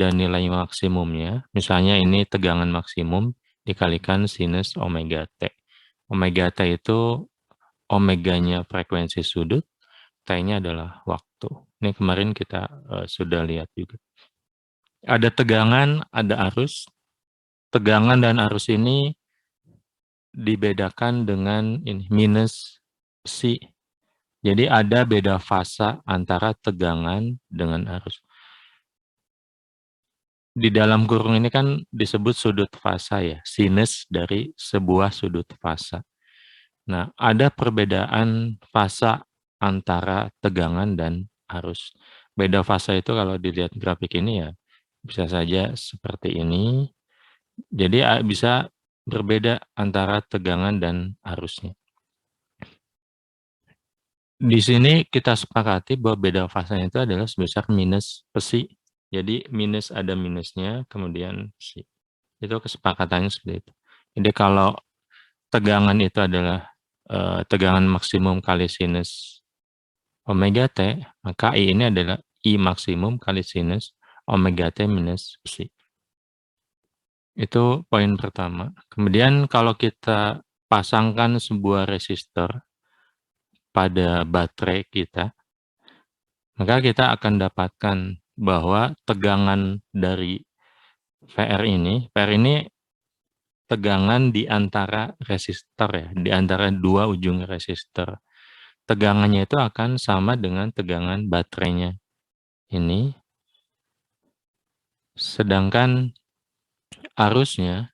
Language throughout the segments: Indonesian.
dan nilai maksimumnya, misalnya ini tegangan maksimum dikalikan sinus omega T. Omega T itu omeganya frekuensi sudut, T-nya adalah waktu. Ini kemarin kita sudah lihat juga. Ada tegangan, ada arus. Tegangan dan arus ini dibedakan dengan ini minus psi. Jadi ada beda fasa antara tegangan dengan arus. Di dalam kurung ini kan disebut sudut fasa ya, sinus dari sebuah sudut fasa. Nah, ada perbedaan fasa antara tegangan dan arus. Beda fasa itu kalau dilihat grafik ini ya bisa saja seperti ini. Jadi bisa berbeda antara tegangan dan arusnya. Di sini kita sepakati bahwa beda fasanya itu adalah sebesar minus psi. Jadi minus ada minusnya, kemudian psi. Itu kesepakatannya seperti itu. Jadi kalau tegangan itu adalah tegangan maksimum kali sinus omega T, maka I ini adalah I maksimum kali sinus omega T minus psi. Itu poin pertama. Kemudian kalau kita pasangkan sebuah resistor pada baterai kita, maka kita akan dapatkan bahwa tegangan dari VR ini tegangan di antara resistor ya, di antara dua ujung resistor. Tegangannya itu akan sama dengan tegangan baterainya ini. Sedangkan arusnya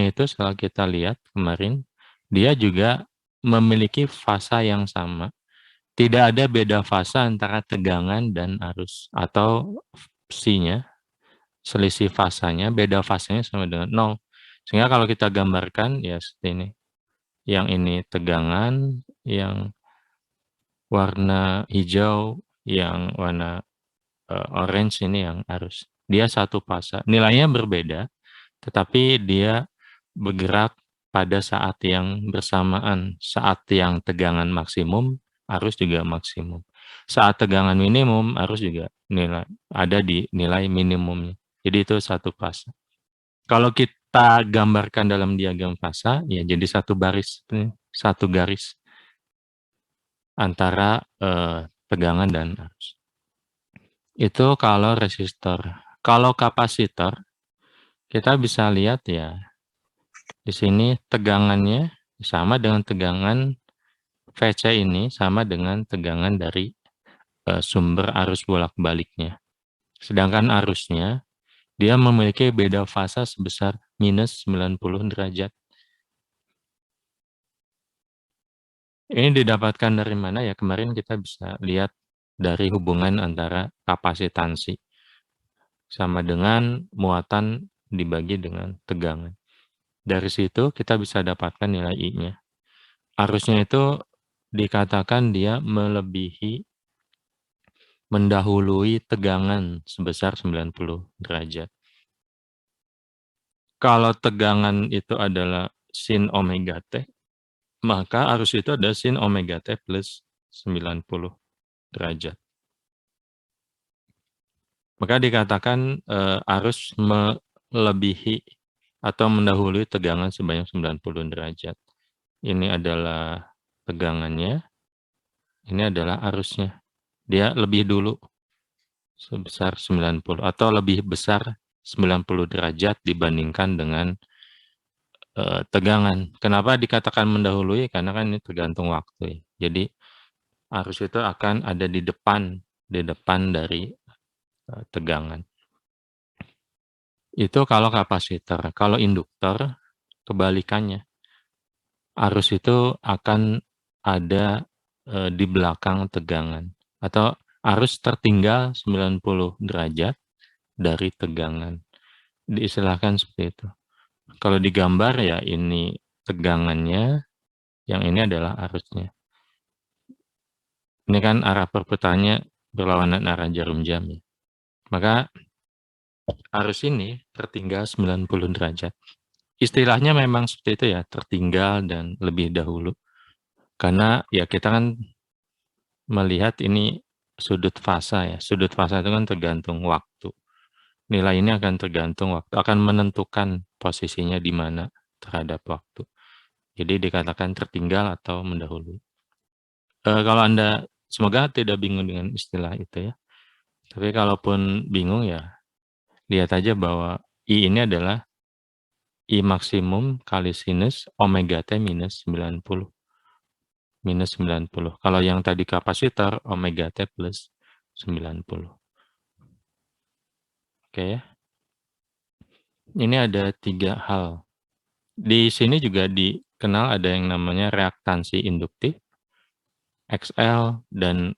itu setelah kita lihat kemarin, dia juga memiliki fasa yang sama. Tidak ada beda fasa antara tegangan dan arus atau psi-nya, selisih fasanya, beda fasanya sama dengan 0. Sehingga kalau kita gambarkan ya seperti ini. Yang ini tegangan, yang warna hijau, yang warna orange ini yang arus. Dia satu fasa. Nilainya berbeda, tetapi dia bergerak pada saat yang bersamaan. Saat yang tegangan maksimum, arus juga maksimum. Saat tegangan minimum, arus juga ada di nilai minimumnya. Jadi itu satu fasa. Kalau kita gambarkan dalam diagram fasa, ya jadi satu garis antara tegangan dan arus. Itu kalau resistor. Kalau kapasitor, kita bisa lihat ya, di sini tegangannya sama dengan tegangan VC ini, sama dengan tegangan dari sumber arus bolak-baliknya. Sedangkan arusnya, dia memiliki beda fasa sebesar minus 90 derajat. Ini didapatkan dari mana ya? Kemarin kita bisa lihat dari hubungan antara kapasitansi sama dengan muatan dibagi dengan tegangan. Dari situ kita bisa dapatkan nilai I-nya. Arusnya itu dikatakan dia mendahului tegangan sebesar 90 derajat. Kalau tegangan itu adalah sin omega T, maka arus itu ada sin omega T plus 90 derajat. Maka dikatakan arus melebihi atau mendahului tegangan sebanyak 90 derajat. Ini adalah tegangannya, ini adalah arusnya. Dia lebih dulu sebesar 90 atau lebih besar 90 derajat dibandingkan dengan tegangan. Kenapa dikatakan mendahului? Karena kan ini tergantung waktu ya. Jadi arus itu akan ada di depan dari tegangan. Itu kalau kapasitor. Kalau induktor, kebalikannya. Arus itu akan ada di belakang tegangan. Atau arus tertinggal 90 derajat dari tegangan. Diistilahkan seperti itu. Kalau digambar ya ini tegangannya, yang ini adalah arusnya. Ini kan arah perputarannya berlawanan arah jarum jam ya. Maka arus ini tertinggal 90 derajat. Istilahnya memang seperti itu ya, tertinggal dan lebih dahulu. Karena ya kita kan melihat ini sudut fasa ya. Sudut fasa itu kan tergantung waktu. Nilai ini akan tergantung waktu, akan menentukan posisinya di mana terhadap waktu. Jadi dikatakan tertinggal atau mendahului. Kalau Anda semoga tidak bingung dengan istilah itu ya. Tapi kalaupun bingung ya lihat aja bahwa I ini adalah I maksimum kali sinus omega T minus 90. Minus 90. Kalau yang tadi kapasitor, omega T plus 90. Oke ya. Ini ada 3 hal. Di sini juga dikenal ada yang namanya reaktansi induktif, XL, dan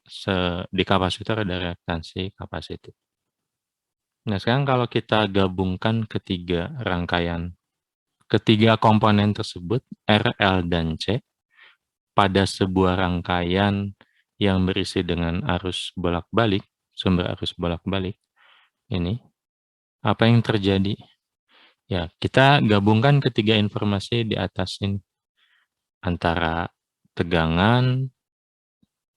di kapasitor ada reaktansi kapasitif. Nah, sekarang kalau kita gabungkan ketiga komponen tersebut, R, L, dan C, pada sebuah rangkaian yang berisi dengan arus bolak-balik, sumber arus bolak-balik, ini, apa yang terjadi? Ya, kita gabungkan ketiga informasi di atas ini, antara tegangan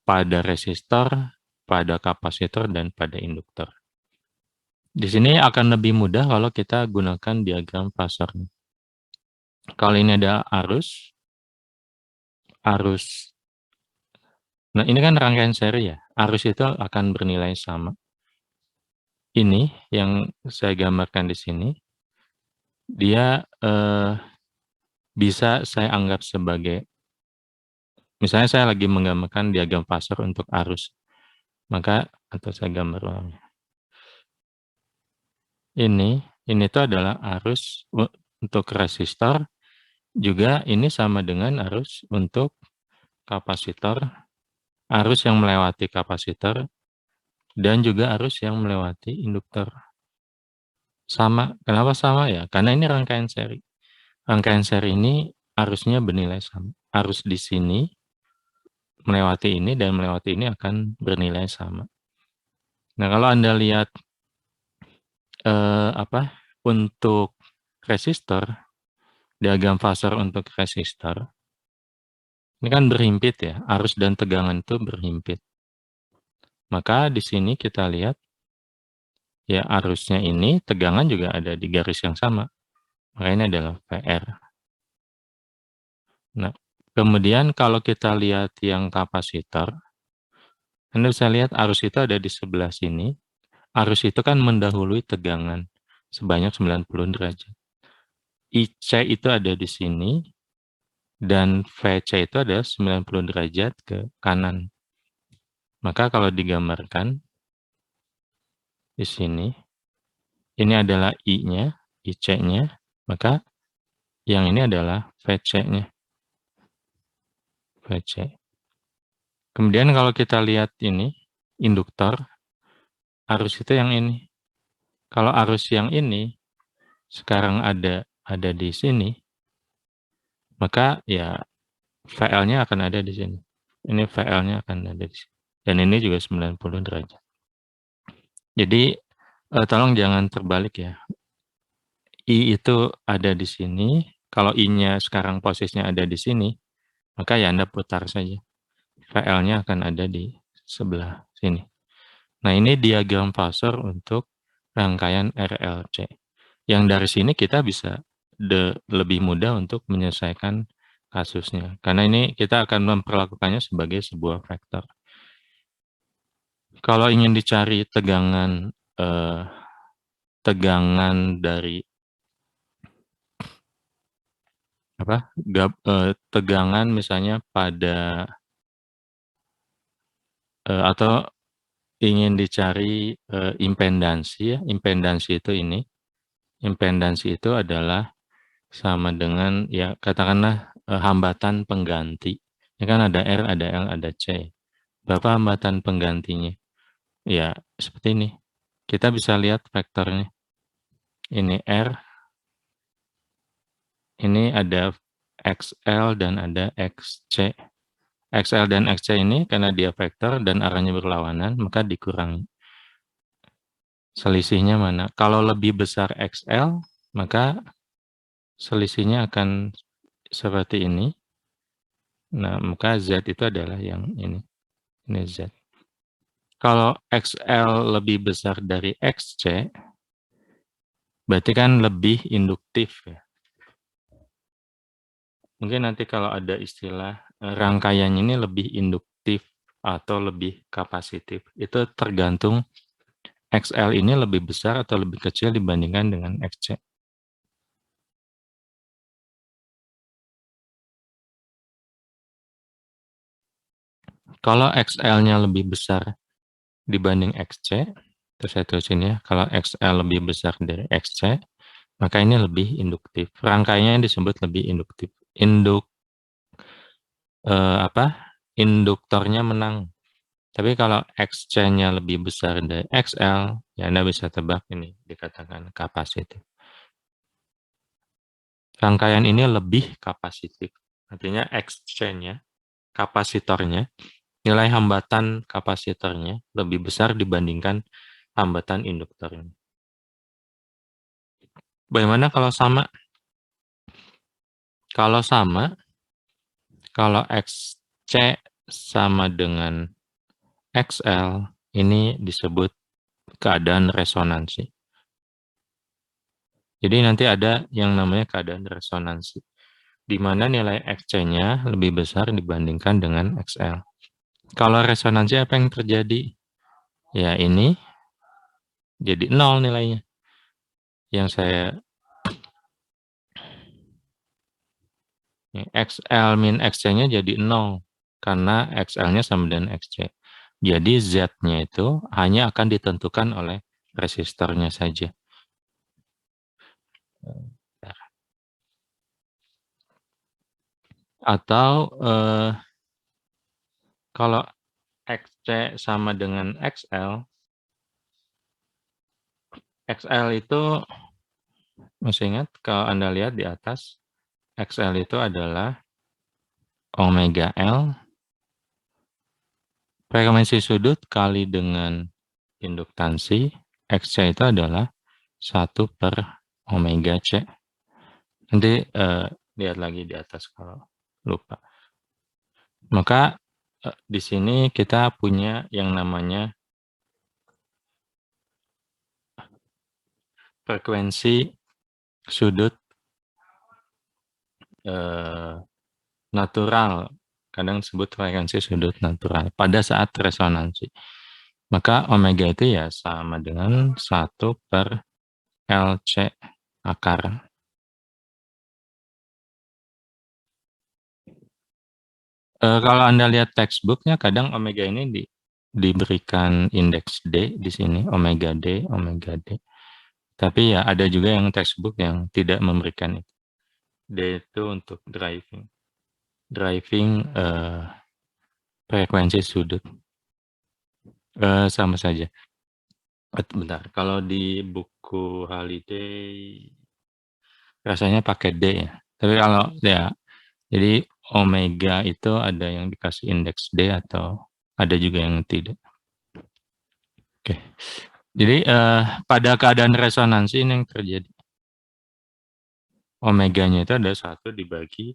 pada resistor, pada kapasitor, dan pada induktor. Di sini akan lebih mudah kalau kita gunakan diagram fasornya. Kalau ini ada arus, nah ini kan rangkaian seri ya, arus itu akan bernilai sama. Ini yang saya gambarkan di sini, dia bisa saya anggap sebagai, misalnya saya lagi menggambarkan diagram fasor untuk arus, maka atau saya gambar ulangnya. Ini tuh adalah arus untuk resistor, juga ini sama dengan arus untuk kapasitor, arus yang melewati kapasitor, dan juga arus yang melewati induktor. Sama, kenapa sama ya? Karena ini rangkaian seri. Rangkaian seri ini arusnya bernilai sama. Arus di sini melewati ini dan melewati ini akan bernilai sama. Nah, kalau Anda lihat untuk resistor, diagram fasor untuk resistor, ini kan berhimpit ya, arus dan tegangan itu berhimpit. Maka di sini kita lihat ya arusnya ini, tegangan juga ada di garis yang sama. Maka ini adalah VR. Nah, kemudian kalau kita lihat yang kapasitor, Anda bisa lihat arus itu ada di sebelah sini. Arus itu kan mendahului tegangan sebanyak 90 derajat. IC itu ada di sini, dan VC itu ada 90 derajat ke kanan. Maka kalau digambarkan di sini, ini adalah I-nya, IC-nya, maka yang ini adalah VC-nya. VC. Kemudian kalau kita lihat ini, induktor, arus itu yang ini. Kalau arus yang ini sekarang ada di sini, maka ya VL-nya akan ada di sini. Ini VL-nya akan ada di sini. Dan ini juga 90 derajat. Jadi tolong jangan terbalik ya. I itu ada di sini, kalau I-nya sekarang posisinya ada di sini, maka ya Anda putar saja. VL-nya akan ada di sebelah sini. Nah, ini diagram fasor untuk rangkaian RLC. Yang dari sini kita bisa lebih mudah untuk menyelesaikan kasusnya. Karena ini kita akan memperlakukannya sebagai sebuah vektor. Kalau ingin dicari tegangan dari tegangan misalnya pada atau ingin dicari impedansi ya, impedansi itu ini. Impedansi itu adalah sama dengan ya katakanlah hambatan pengganti. Ini kan ada R, ada L, ada C. Berapa hambatan penggantinya? Ya, seperti ini. Kita bisa lihat vektornya. Ini R, ini ada XL dan ada XC. XL dan XC ini karena dia vektor dan arahnya berlawanan, maka dikurangi. Selisihnya mana? Kalau lebih besar XL, maka selisihnya akan seperti ini. Nah, maka Z itu adalah yang ini. Ini Z. Kalau XL lebih besar dari XC, Berarti kan lebih induktif ya. Mungkin nanti kalau ada istilah rangkaian ini lebih induktif atau lebih kapasitif, itu tergantung XL ini lebih besar atau lebih kecil dibandingkan dengan XC. Kalau XL-nya lebih besar dibanding XC, terus saya tulisin ya, kalau XL lebih besar dari XC, maka ini lebih induktif. Rangkaiannya disebut lebih induktif. Induktornya menang. Tapi kalau XC-nya lebih besar dari XL, ya Anda bisa tebak ini dikatakan kapasitif. Rangkaian ini lebih kapasitif. Artinya XC-nya, kapasitornya, nilai hambatan kapasitornya lebih besar dibandingkan hambatan induktornya. Bagaimana kalau sama? Kalau sama, kalau XC sama dengan XL, ini disebut keadaan resonansi. Jadi nanti ada yang namanya keadaan resonansi, di mana nilai XC-nya lebih besar dibandingkan dengan XL. Kalau resonansi apa yang terjadi? Ya ini jadi 0 nilainya. Yang saya XL min XC-nya jadi 0 karena XL-nya sama dengan XC. Jadi Z-nya itu hanya akan ditentukan oleh resistornya saja. Atau kalau XC sama dengan XL, XL itu masih ingat kalau Anda lihat di atas, XL itu adalah omega L frekuensi sudut kali dengan induktansi, XC itu adalah 1 per omega C. Nanti lihat lagi di atas kalau lupa. Maka di sini kita punya yang namanya frekuensi sudut natural, kadang disebut frekuensi sudut natural pada saat resonansi. Maka omega itu ya sama dengan 1 per LC akar. Kalau Anda lihat textbooknya, kadang omega ini diberikan indeks D di sini, omega D, omega D. Tapi ya ada juga yang textbook yang tidak memberikan itu. D itu untuk driving. Frekuensi sudut. Sama saja. Bentar, kalau di buku Holiday rasanya pakai D ya. Tapi kalau ya, jadi omega itu ada yang dikasih indeks D atau ada juga yang tidak. Oke. Jadi pada keadaan resonansi ini yang terjadi. Omeganya itu ada 1 dibagi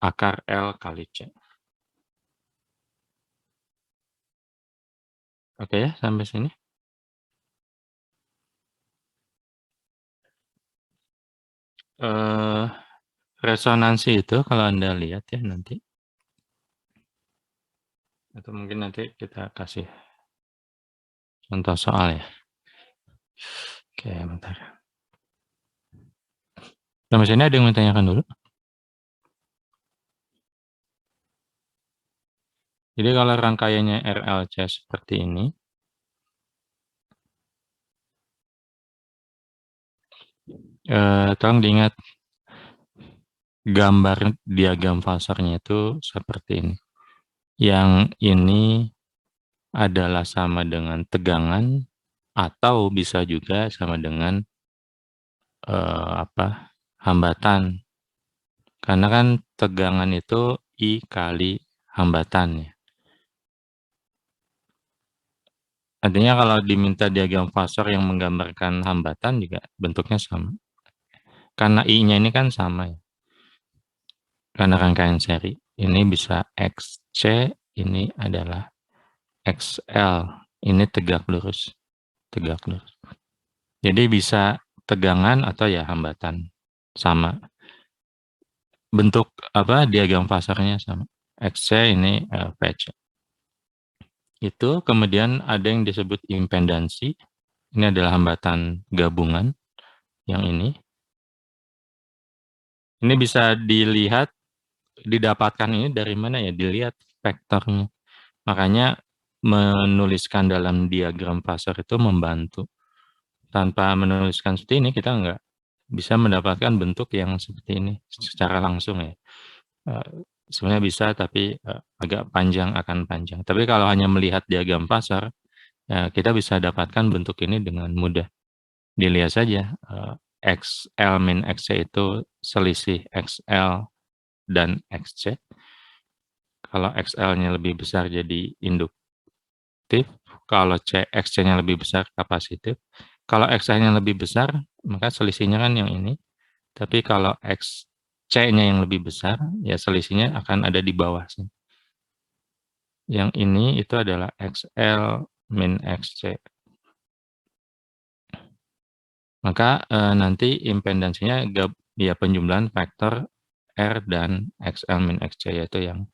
akar L kali C. Oke ya, sampai sini. Resonansi itu kalau Anda lihat ya nanti, atau mungkin nanti kita kasih contoh soal ya. Oke, bentar. Sampai sini ada yang mau tanyakan dulu? Jadi kalau rangkaiannya RLC seperti ini, tolong diingat gambar diagram fasornya itu seperti ini. Yang ini adalah sama dengan tegangan atau bisa juga sama dengan hambatan. Karena kan tegangan itu I kali hambatan ya. Artinya kalau diminta diagram fasor yang menggambarkan hambatan juga bentuknya sama. Karena I-nya ini kan sama ya. Karena rangkaian seri. Ini bisa XC, ini adalah XL. ini tegak lurus. Tegak lurus. Jadi bisa tegangan atau ya hambatan. Sama. Bentuk diagram fasarnya sama. XC ini VC. Itu kemudian ada yang disebut impedansi. Ini adalah hambatan gabungan yang ini. Ini bisa didapatkan ini dari mana ya? Dilihat vektornya. Makanya menuliskan dalam diagram fasor itu membantu. Tanpa menuliskan seperti ini kita nggak bisa mendapatkan bentuk yang seperti ini secara langsung ya. Sebenarnya bisa tapi agak panjang akan panjang. Tapi kalau hanya melihat diagram fasor, ya kita bisa dapatkan bentuk ini dengan mudah. Dilihat saja XL min XC itu selisih XL dan XC. Kalau XL-nya lebih besar jadi induktif, kalau XC-nya lebih besar kapasitif. Kalau XL-nya lebih besar, maka selisihnya kan yang ini. Tapi kalau XC-nya yang lebih besar, ya selisihnya akan ada di bawah sini. Yang ini itu adalah XL min XC. Maka nanti impedansinya ya penjumlahan vektor R dan XL min XC, yaitu yang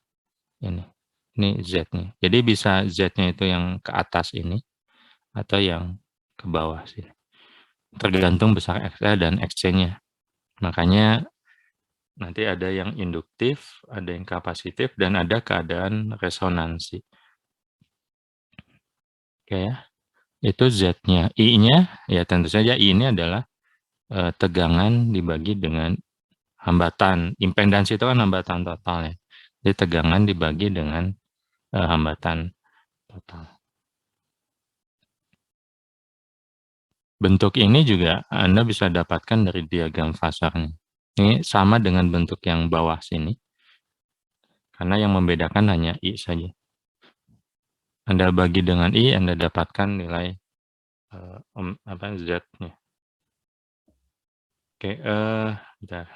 ini. Ini Z-nya. Jadi bisa Z-nya itu yang ke atas ini, atau yang ke bawah sih. Tergantung besar XL dan XC-nya. Makanya nanti ada yang induktif, ada yang kapasitif, dan ada keadaan resonansi. Oke ya. Itu Z-nya. I-nya, ya tentu saja I ini adalah tegangan dibagi dengan hambatan. Impedansi itu kan hambatan total ya. Jadi tegangan dibagi dengan hambatan total. Bentuk ini juga Anda bisa dapatkan dari diagram fasarnya. Ini sama dengan bentuk yang bawah sini. Karena yang membedakan hanya I saja. Anda bagi dengan I, Anda dapatkan nilai Z-nya. Oke, bentar.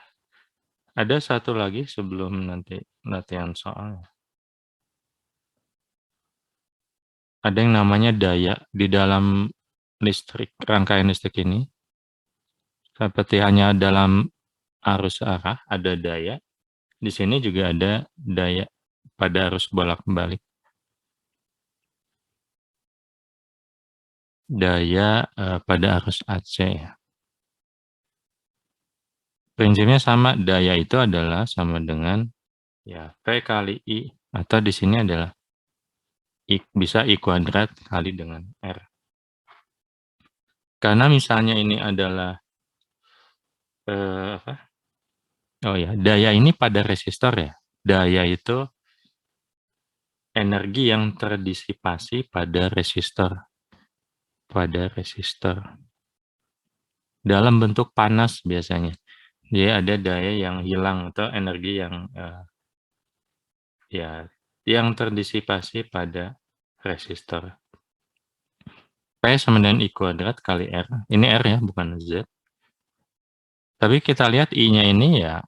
Ada satu lagi sebelum nanti latihan soal. Ada yang namanya daya di dalam listrik, rangkaian listrik ini. Seperti hanya dalam arus arah ada daya. Di sini juga ada daya pada arus bolak-balik. Daya pada arus AC. Prinsipnya sama, daya itu adalah sama dengan ya V kali I, atau di sini adalah bisa I kuadrat kali dengan R. Karena misalnya ini adalah daya ini pada resistor ya. Daya itu energi yang terdisipasi pada resistor. Dalam bentuk panas biasanya. Jadi ada daya yang hilang atau energi yang yang terdisipasi pada resistor. P sama dengan I kuadrat kali R. Ini R ya, bukan Z. Tapi kita lihat I-nya ini ya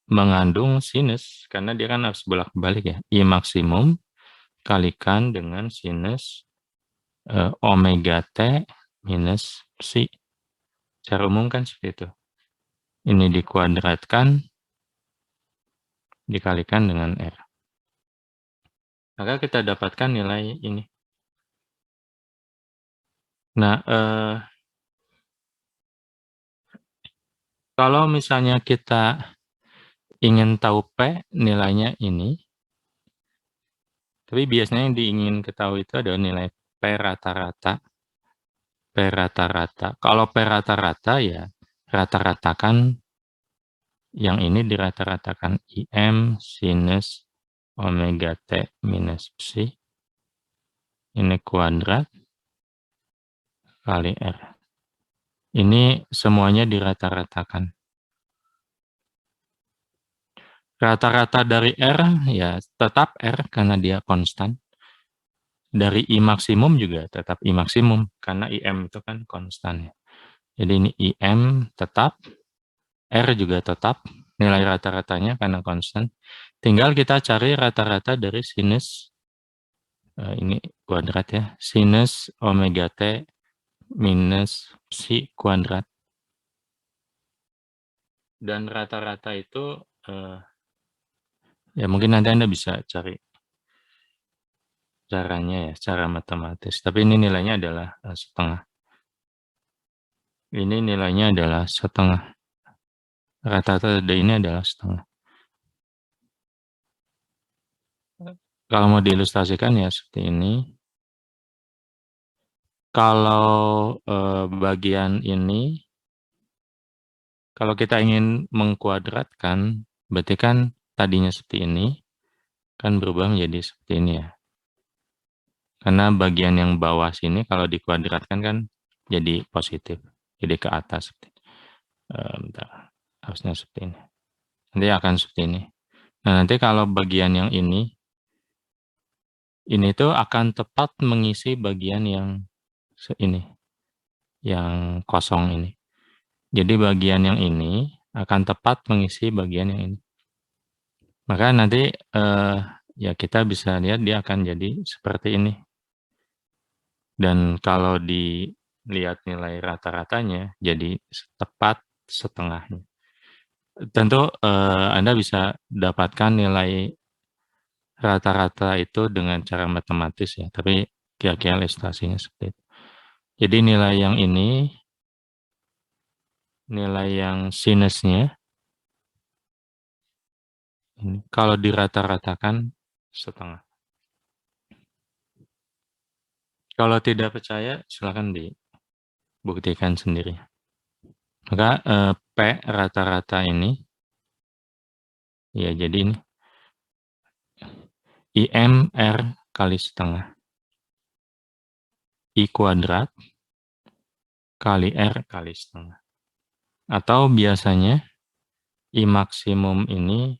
mengandung sinus, karena dia kan harus bolak-balik ya. I maksimum kalikan dengan sinus omega T minus psi. Secara umum kan seperti itu. Ini dikuadratkan, dikalikan dengan R. Maka kita dapatkan nilai ini. Nah, kalau misalnya kita ingin tahu P, nilainya ini. Tapi biasanya yang diingin ketahui itu adalah nilai P rata-rata. P rata-rata. Kalau P rata-rata ya rata-ratakan yang ini dirata-ratakan IM sinus omega T minus psi. Ini kuadrat kali R. Ini semuanya dirata-ratakan. Rata-rata dari R ya tetap R karena dia konstan. Dari I maksimum juga tetap I maksimum karena IM itu kan konstan ya. Jadi ini IM tetap, R juga tetap, nilai rata-ratanya karena konstan. Tinggal kita cari rata-rata dari sinus ini kuadrat ya, sinus omega T minus psi kuadrat. Dan rata-rata itu, ya mungkin nanti Anda bisa cari caranya ya, secara matematis. Tapi ini nilainya adalah setengah. Ini nilainya adalah setengah. Rata-rata dari ini adalah setengah. Kalau mau diilustrasikan ya seperti ini. Kalau bagian ini, kalau kita ingin mengkuadratkan, berarti kan tadinya seperti ini, kan berubah menjadi seperti ini ya. Karena bagian yang bawah sini kalau dikuadratkan kan jadi positif, jadi ke atas. Bentar, harusnya seperti ini. Nanti akan seperti ini. Nah, nanti kalau bagian yang ini tuh akan tepat mengisi bagian yang ini, yang kosong ini. Jadi bagian yang ini akan tepat mengisi bagian yang ini. Maka nanti ya kita bisa lihat dia akan jadi seperti ini. Dan kalau dilihat nilai rata-ratanya jadi tepat setengahnya. Tentu Anda bisa dapatkan nilai rata-rata itu dengan cara matematis ya, tapi kira-kira ilustrasinya seperti itu. Jadi nilai yang ini, nilai yang sinusnya, ini kalau dirata-ratakan setengah. Kalau tidak percaya, silakan dibuktikan sendiri. Maka P rata-rata ini, ya jadi ini, IM R kali setengah. I kuadrat kali R kali setengah. Atau biasanya I maksimum ini,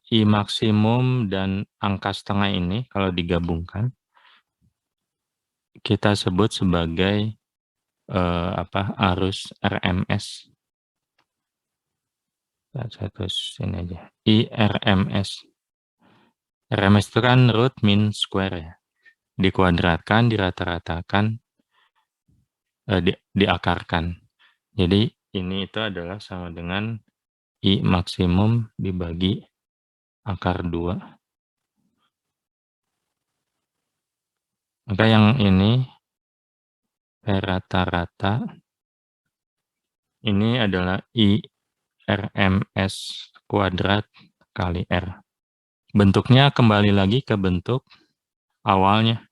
I maksimum dan angka setengah ini kalau digabungkan, kita sebut sebagai arus RMS. Saya tulis ini aja, IRMS. RMS itu kan root mean square ya. Dikuadratkan, dirata-ratakan, diakarkan. Jadi ini itu adalah sama dengan I maksimum dibagi akar 2. Maka yang ini rata-rata ini adalah I RMS kuadrat kali R. Bentuknya kembali lagi ke bentuk awalnya.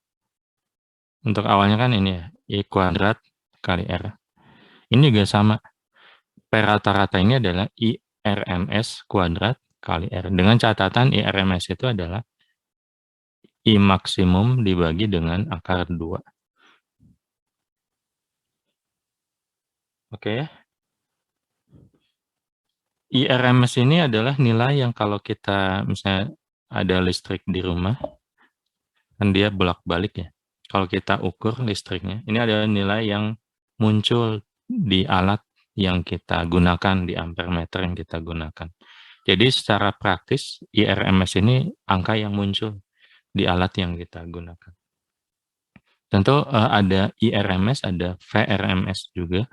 Untuk awalnya kan ini ya, I kuadrat kali R. Ini juga sama. P rata-rata ini adalah I RMS kuadrat kali R. Dengan catatan I RMS itu adalah I maksimum dibagi dengan akar 2. Oke ya. I RMS ini adalah nilai yang kalau kita misalnya ada listrik di rumah, kan dia bolak-balik ya. Kalau kita ukur listriknya, ini adalah nilai yang muncul di alat yang kita gunakan, di ampere meter yang kita gunakan. Jadi secara praktis, IRMS ini angka yang muncul di alat yang kita gunakan. Tentu ada IRMS, ada VRMS juga.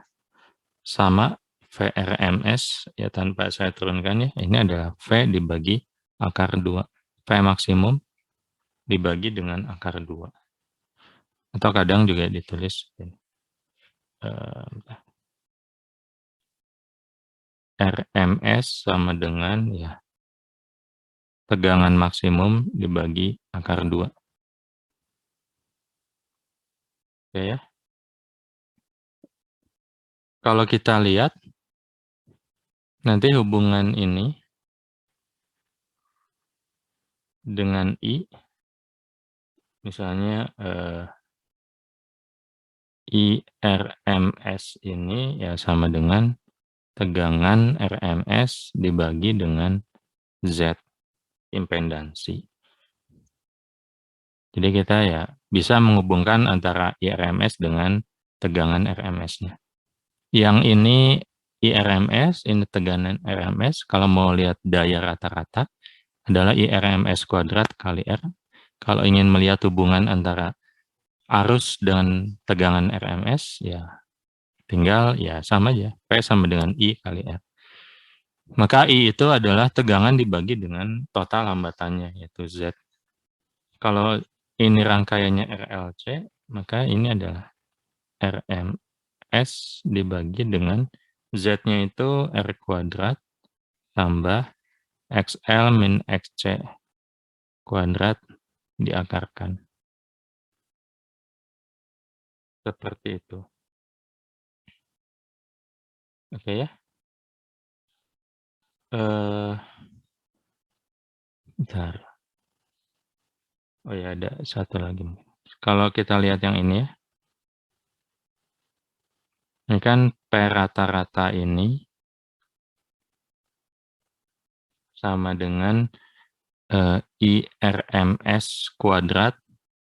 Sama VRMS, ya tanpa saya turunkan ya, ini adalah V dibagi akar 2. V maksimum dibagi dengan akar 2. Atau kadang juga ditulis RMS sama dengan ya tegangan maksimum dibagi akar 2. Oke ya. Kalau kita lihat nanti hubungan ini dengan I, misalnya IRMS ini ya sama dengan tegangan RMS dibagi dengan Z, impedansi. Jadi kita ya bisa menghubungkan antara IRMS dengan tegangan RMS-nya. Yang ini IRMS, ini tegangan RMS. Kalau mau lihat daya rata-rata adalah IRMS kuadrat kali R. Kalau ingin melihat hubungan antara arus dengan tegangan RMS, ya tinggal ya sama aja, P sama dengan I kali R. Maka I itu adalah tegangan dibagi dengan total hambatannya, yaitu Z. Kalau ini rangkaiannya RLC, maka ini adalah RMS dibagi dengan Z-nya itu R kuadrat tambah XL min XC kuadrat diakarkan. Seperti itu. Oke ya. Bentar. Oh ya, ada satu lagi. Kalau kita lihat yang ini ya. Ini kan P rata-rata ini sama dengan IRMS kuadrat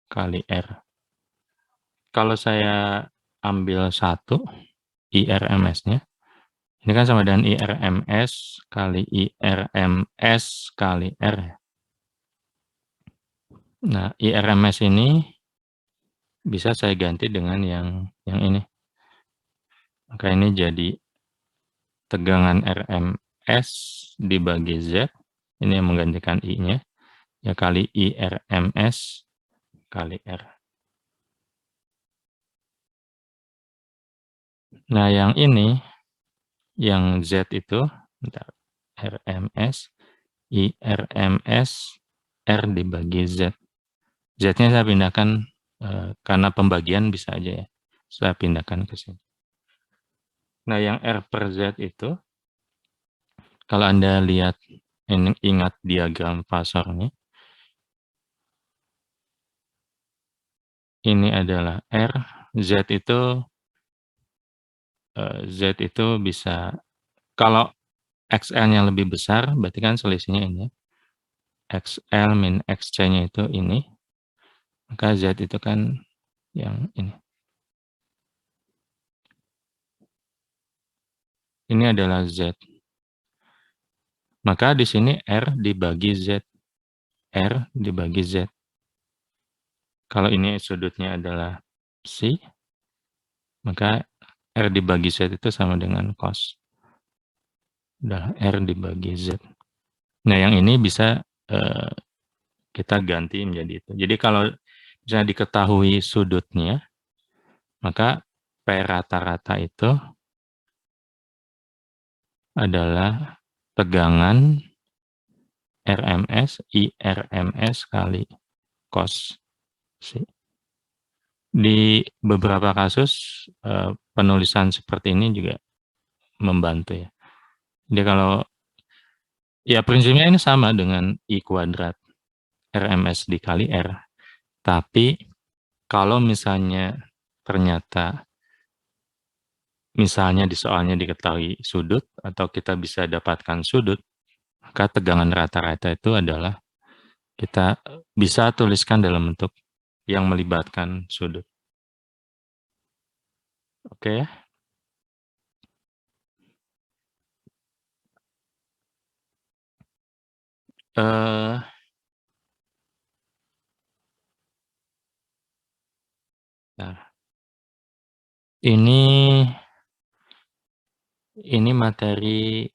kali R. Kalau saya ambil satu IRMS-nya, ini kan sama dengan IRMS kali IRMS kali R. Nah, IRMS ini bisa saya ganti dengan yang ini. Maka ini jadi tegangan RMS dibagi Z, ini yang menggantikan I-nya, ya kali IRMS kali R. Nah, yang ini, yang Z itu, bentar, RMS, IRMS, R dibagi Z. Z-nya saya pindahkan, karena pembagian bisa aja ya, saya pindahkan ke sini. Nah, yang R per Z itu, kalau Anda lihat, ingat diagram fasornya, ini adalah R, Z itu bisa, kalau XL-nya lebih besar, berarti kan selisihnya ini, XL min XC-nya itu ini, maka Z itu kan yang ini. Ini adalah Z. Maka di sini R dibagi Z. R dibagi Z. Kalau ini sudutnya adalah psi, maka R dibagi Z itu sama dengan cos. Adalah R dibagi Z. Nah, yang ini bisa kita ganti menjadi itu. Jadi kalau misalnya diketahui sudutnya, maka P rata-rata itu adalah tegangan RMS IRMS kali cos psi. Di beberapa kasus penulisan seperti ini juga membantu ya. Jadi kalau ya prinsipnya ini sama dengan I kuadrat RMS dikali R. Tapi kalau misalnya ternyata misalnya di soalnya diketahui sudut atau kita bisa dapatkan sudut, maka tegangan rata-rata itu adalah kita bisa tuliskan dalam bentuk yang melibatkan sudut. Oke ya. Nah, ini materi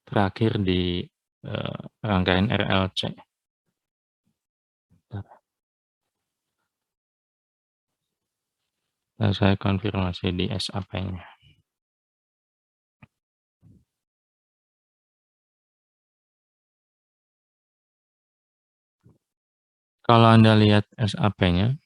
terakhir di rangkaian RLC. Nah, saya konfirmasi di SAP-nya. Kalau Anda lihat SAP-nya,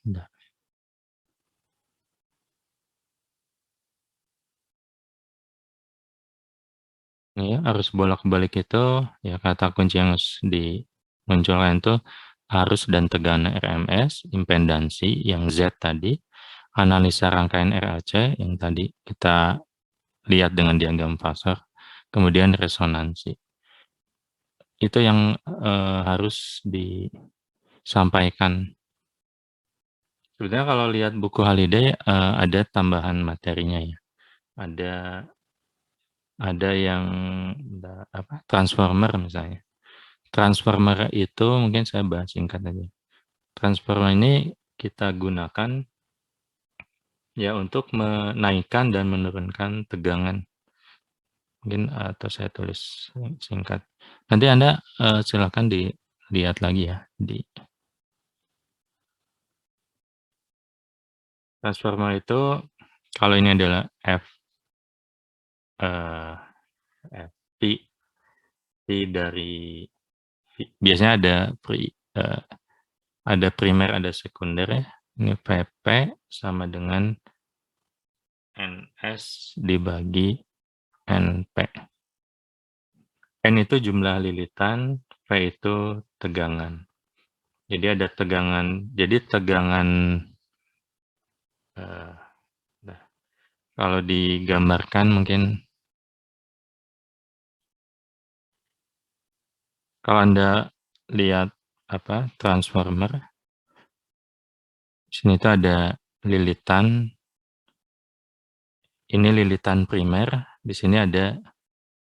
ya, arus bolak-balik itu, ya kata kunci yang dimunculkan itu arus dan tegangan RMS, impedansi yang Z tadi, analisa rangkaian RAC yang tadi kita lihat dengan diagram fasor, kemudian resonansi. Itu yang harus disampaikan. Sebenarnya kalau lihat buku Haliday ada tambahan materinya ya. Ada yang transformer misalnya. Transformer itu mungkin saya bahas singkat aja. Transformer ini kita gunakan ya untuk menaikkan dan menurunkan tegangan. Mungkin atau saya tulis singkat. Nanti Anda silakan dilihat lagi ya di transformer itu kalau ini adalah P dari biasanya ada primer ada sekunder ya. Ini PP sama dengan NS dibagi NP. N itu jumlah lilitan, P itu tegangan. Jadi ada tegangan. Jadi tegangan kalau digambarkan mungkin kalau Anda lihat transformer, sini itu ada lilitan. Ini lilitan primer, di sini ada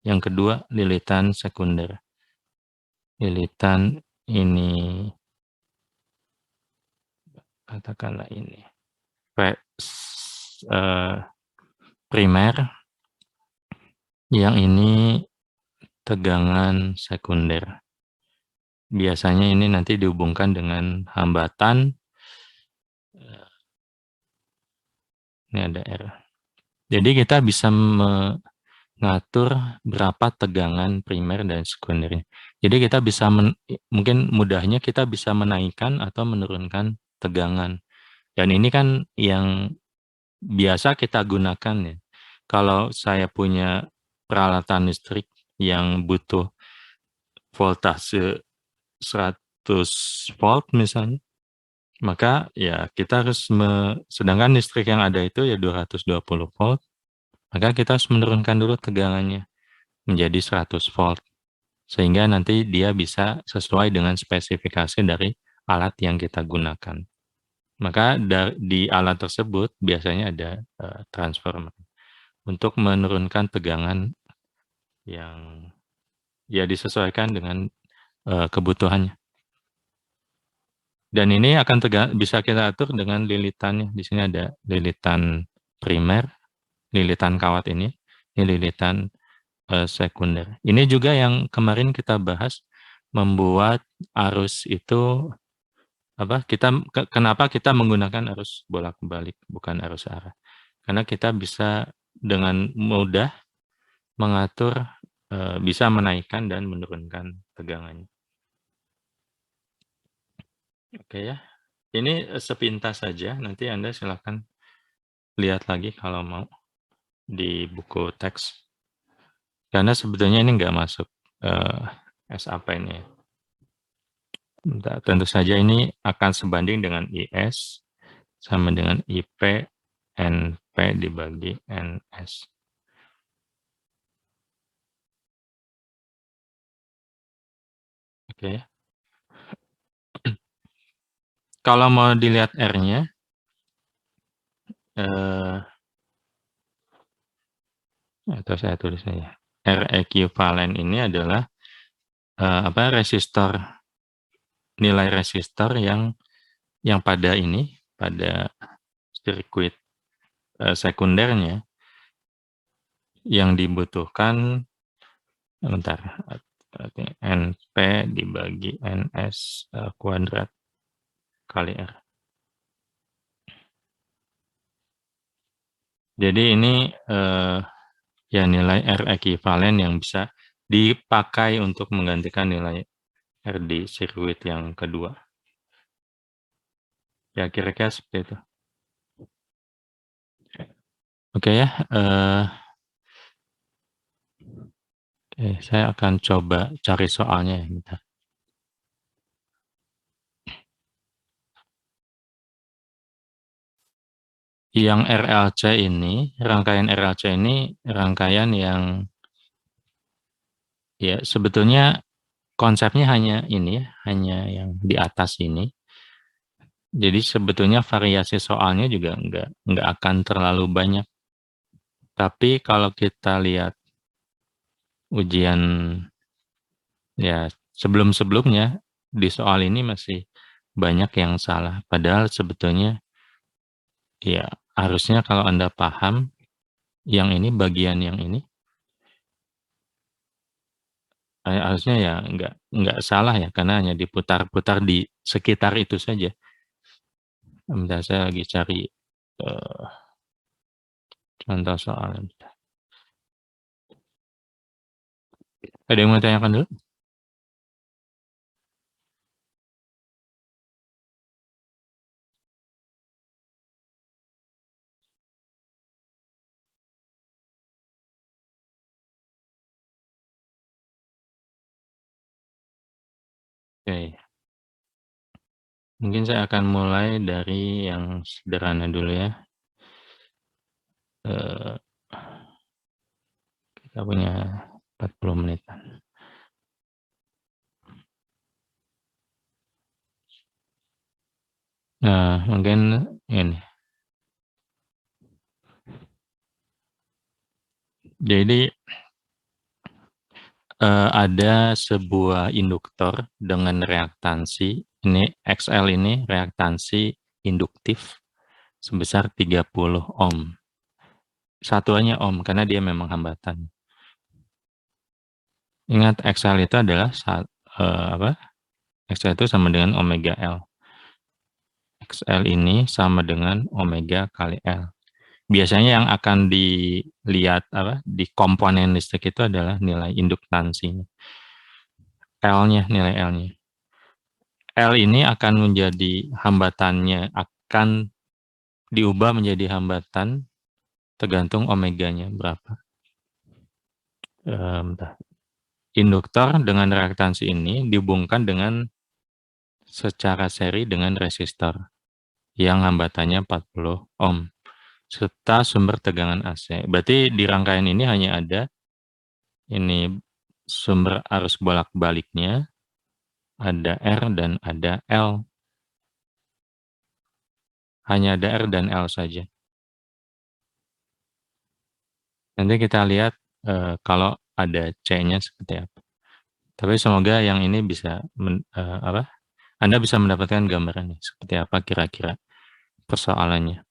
yang kedua lilitan sekunder. Lilitan ini katakanlah ini primer, yang ini tegangan sekunder. Biasanya ini nanti dihubungkan dengan hambatan. Ini ada R. Jadi kita bisa mengatur berapa tegangan primer dan sekundernya. Jadi kita bisa mungkin mudahnya kita bisa menaikkan atau menurunkan tegangan. Dan ini kan yang biasa kita gunakan ya. Kalau saya punya peralatan listrik yang butuh voltase 100 volt misalnya, maka ya kita harus sedangkan listrik yang ada itu ya 220 volt, maka kita harus menurunkan dulu tegangannya menjadi 100 volt, sehingga nanti dia bisa sesuai dengan spesifikasi dari alat yang kita gunakan. Maka di alat tersebut biasanya ada transformer untuk menurunkan tegangan yang ya disesuaikan dengan kebutuhannya. Dan ini akan bisa kita atur dengan lilitannya. Di sini ada lilitan primer, lilitan kawat ini lilitan sekunder. Ini juga yang kemarin kita bahas, membuat arus itu kenapa kita menggunakan arus bolak-balik bukan arus arah. Karena kita bisa dengan mudah mengatur, bisa menaikkan dan menurunkan tegangannya. Oke ya, ini sepintas saja, nanti Anda silakan lihat lagi kalau mau di buku teks. Karena sebetulnya ini nggak masuk SAP ini. Tentu saja ini akan sebanding dengan IS sama dengan IP NP dibagi NS. Oke. Kalau mau dilihat R-nya, atau saya tulis saja. R ekuivalen ini adalah resistor, nilai resistor yang pada sirkuit sekundernya yang dibutuhkan NP dibagi NS kuadrat kali R. Jadi ini ya nilai R ekuivalen yang bisa dipakai untuk menggantikan nilai R di sirkuit yang kedua. Ya kira-kira seperti itu. Oke ya. Saya akan coba cari soalnya ya, bentar. Yang RLC ini, rangkaian RLC ini rangkaian yang ya sebetulnya konsepnya hanya ini ya, hanya yang di atas ini. Jadi sebetulnya variasi soalnya juga nggak akan terlalu banyak. Tapi kalau kita lihat ujian ya Sebelum-sebelumnya di soal ini masih banyak yang salah. Padahal sebetulnya ya harusnya kalau Anda paham yang ini, bagian yang ini, harusnya ya nggak salah ya, karena hanya diputar-putar di sekitar itu saja. Bentar, saya lagi cari contoh soal. Ada yang mau tanyakan dulu? Oke. Mungkin saya akan mulai dari yang sederhana dulu ya. Eh, Kita punya 40 menitan. Nah, mungkin ini. Jadi ada sebuah induktor dengan reaktansi, ini XL ini reaktansi induktif sebesar 30 ohm. Satuannya ohm karena dia memang hambatan. Ingat XL itu adalah apa? XL itu sama dengan omega L. XL ini sama dengan omega kali L. Biasanya yang akan dilihat apa di komponen listrik itu adalah nilai induktansinya. L-nya, nilai L-nya. L ini akan menjadi hambatannya, akan diubah menjadi hambatan tergantung omeganya berapa. Induktor dengan reaktansi ini dihubungkan dengan secara seri dengan resistor yang hambatannya 40 ohm serta sumber tegangan AC. Berarti di rangkaian ini hanya ada ini sumber arus bolak-baliknya, ada R dan ada L. Hanya ada R dan L saja. Nanti kita lihat kalau ada C-nya seperti apa. Tapi semoga yang ini bisa Anda bisa mendapatkan gambaran seperti apa kira-kira persoalannya.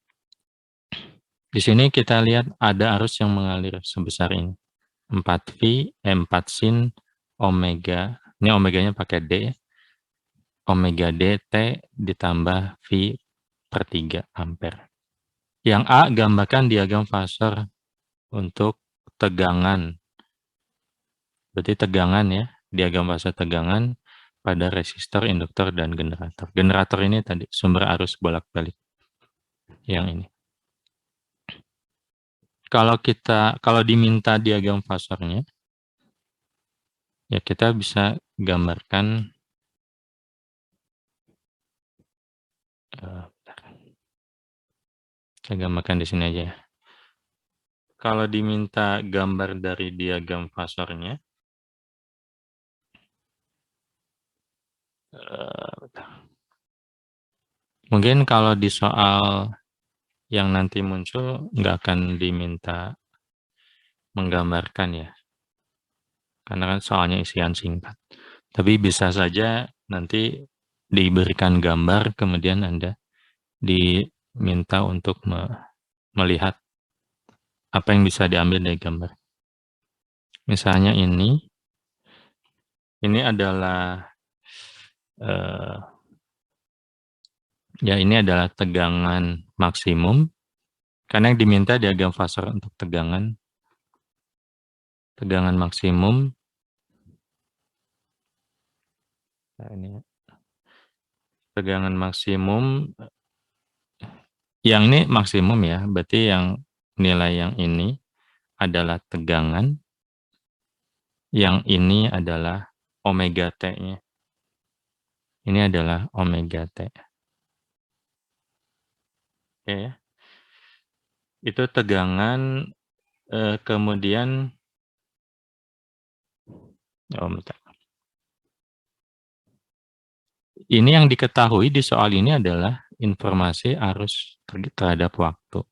Di sini kita lihat ada arus yang mengalir sebesar ini. 4V, 4 sin, omega. Ini omeganya pakai D. Omega DT ditambah V per 3 ampere. Yang A gambarkan diagram fasor untuk tegangan. Berarti tegangan ya, diagram fasor tegangan pada resistor, induktor, dan generator. Generator ini tadi sumber arus bolak-balik yang ini. Kalau diminta diagram fasornya, ya kita bisa gambarkan saya gambarkan di sini aja. Kalau diminta gambar dari diagram fasornya, mungkin kalau di soal yang nanti muncul nggak akan diminta menggambarkan ya, karena kan soalnya isian singkat. Tapi bisa saja nanti diberikan gambar, kemudian Anda diminta untuk melihat apa yang bisa diambil dari gambar. Misalnya ini adalah ya ini adalah tegangan maksimum, karena yang diminta diagram fasor untuk tegangan maksimum. Nah, ini tegangan maksimum, yang ini maksimum ya, berarti yang nilai yang ini adalah tegangan, yang ini adalah omega T-nya. Ini adalah omega T. Oke ya. Itu tegangan, kemudian ini yang diketahui di soal ini adalah informasi arus terhadap waktu.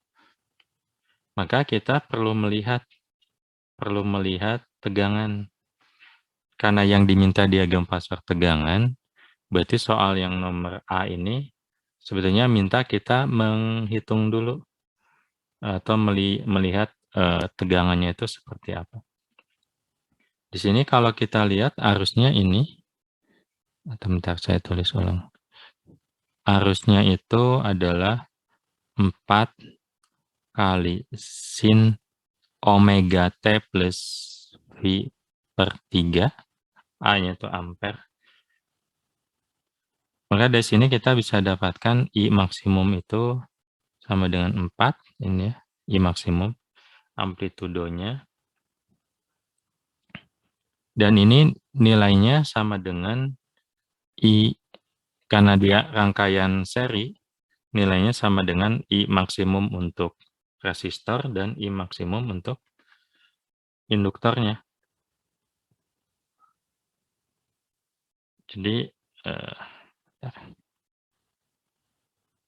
Maka kita perlu melihat tegangan. karena yang diminta diagram fase tegangan, berarti soal yang nomor A ini sebetulnya minta kita menghitung dulu atau melihat tegangannya itu seperti apa. Di sini kalau kita lihat arusnya ini, atau bentar saya tulis ulang. Arusnya itu adalah 4 kali sin omega T plus V per 3. A-nya itu ampere. Maka dari sini kita bisa dapatkan I maksimum itu sama dengan 4, ini ya, I maksimum, amplitudonya. Dan ini nilainya sama dengan I, karena dia rangkaian seri, nilainya sama dengan I maksimum untuk resistor dan I maksimum untuk induktornya. Jadi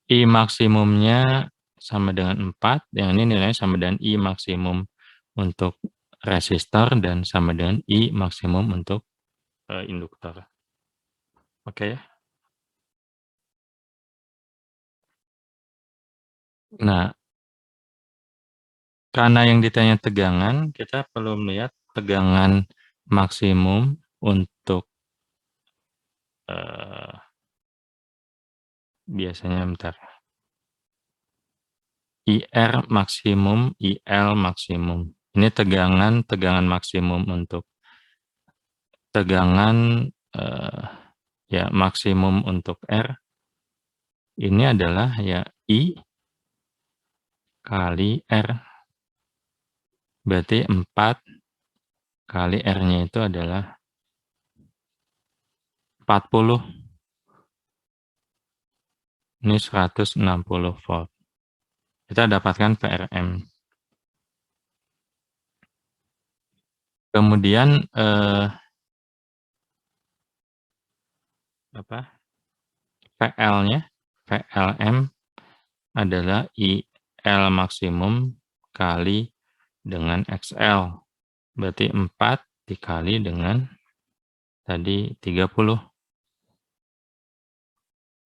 I maksimumnya sama dengan 4, yang ini nilainya sama dengan I maksimum untuk resistor dan sama dengan I maksimum untuk induktor. Oke ya. Nah, karena yang ditanya tegangan, kita perlu melihat tegangan maksimum untuk biasanya bentar. IR maksimum, IL maksimum. Ini tegangan maksimum untuk tegangan ya maksimum untuk R. Ini adalah ya I kali R. Berarti 4 kali R-nya itu adalah 40. Ini 160 volt. Kita dapatkan VRM. Kemudian PL-nya, PLM adalah IL maksimum kali dengan XL. Berarti 4 dikali dengan tadi 30.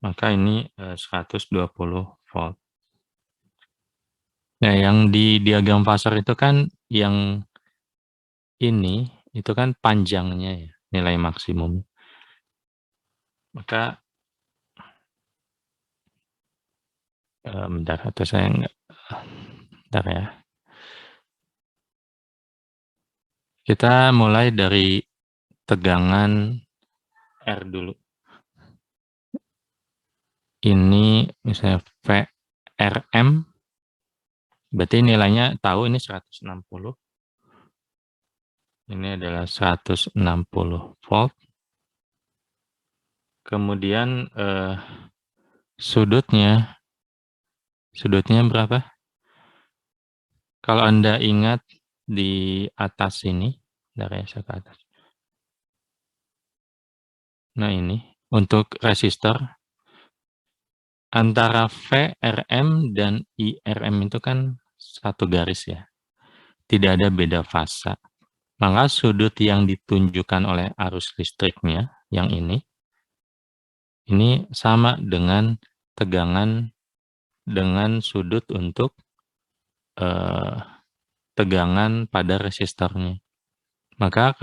Maka ini 120 volt. Nah, yang di diagram fase itu kan yang ini itu kan panjangnya ya, nilai maksimum. Maka bentar, atau saya enggak, bentar ya. Kita mulai dari tegangan R dulu. Ini misalnya VRM, berarti nilainya tahu ini 160. Ini adalah 160 volt. Kemudian sudutnya berapa? Kalau Anda ingat di atas ini, dari saya ke atas. Nah ini, untuk resistor, antara VRM dan IRM itu kan satu garis ya. Tidak ada beda fasa. Maka sudut yang ditunjukkan oleh arus listriknya, yang ini sama dengan tegangan dengan sudut untuk tegangan pada resistornya. Maka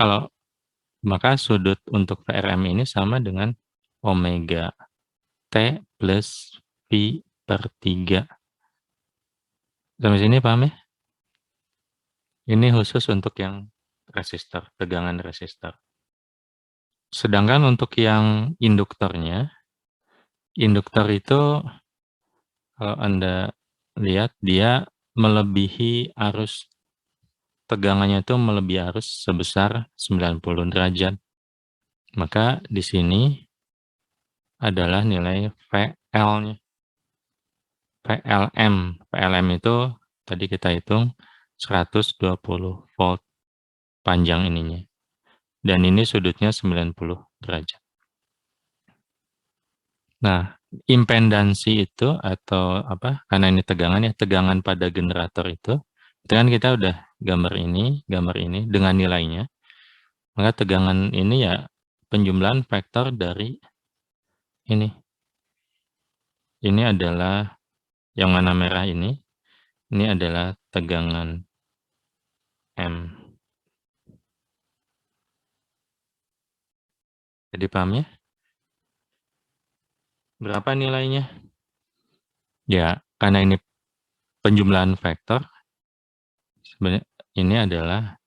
sudut untuk VRM ini sama dengan omega T plus Pi per 3. Sampai sini paham ya? Ini khusus untuk yang resistor, tegangan resistor. Sedangkan untuk yang induktornya, induktor itu kalau Anda lihat dia melebihi arus, tegangannya itu melebihi arus sebesar 90 derajat. Maka di sini adalah nilai VL-nya. PLM itu tadi kita hitung 120 volt panjang ininya. Dan ini sudutnya 90 derajat. Nah, impedansi itu atau karena ini tegangan ya, tegangan pada generator itu kan kita udah gambar ini dengan nilainya. Maka tegangan ini ya penjumlahan vektor dari ini. Ini adalah yang warna merah ini adalah tegangan M. Jadi paham ya? Berapa nilainya? Ya, karena ini penjumlahan vektor, sebenarnya ini adalah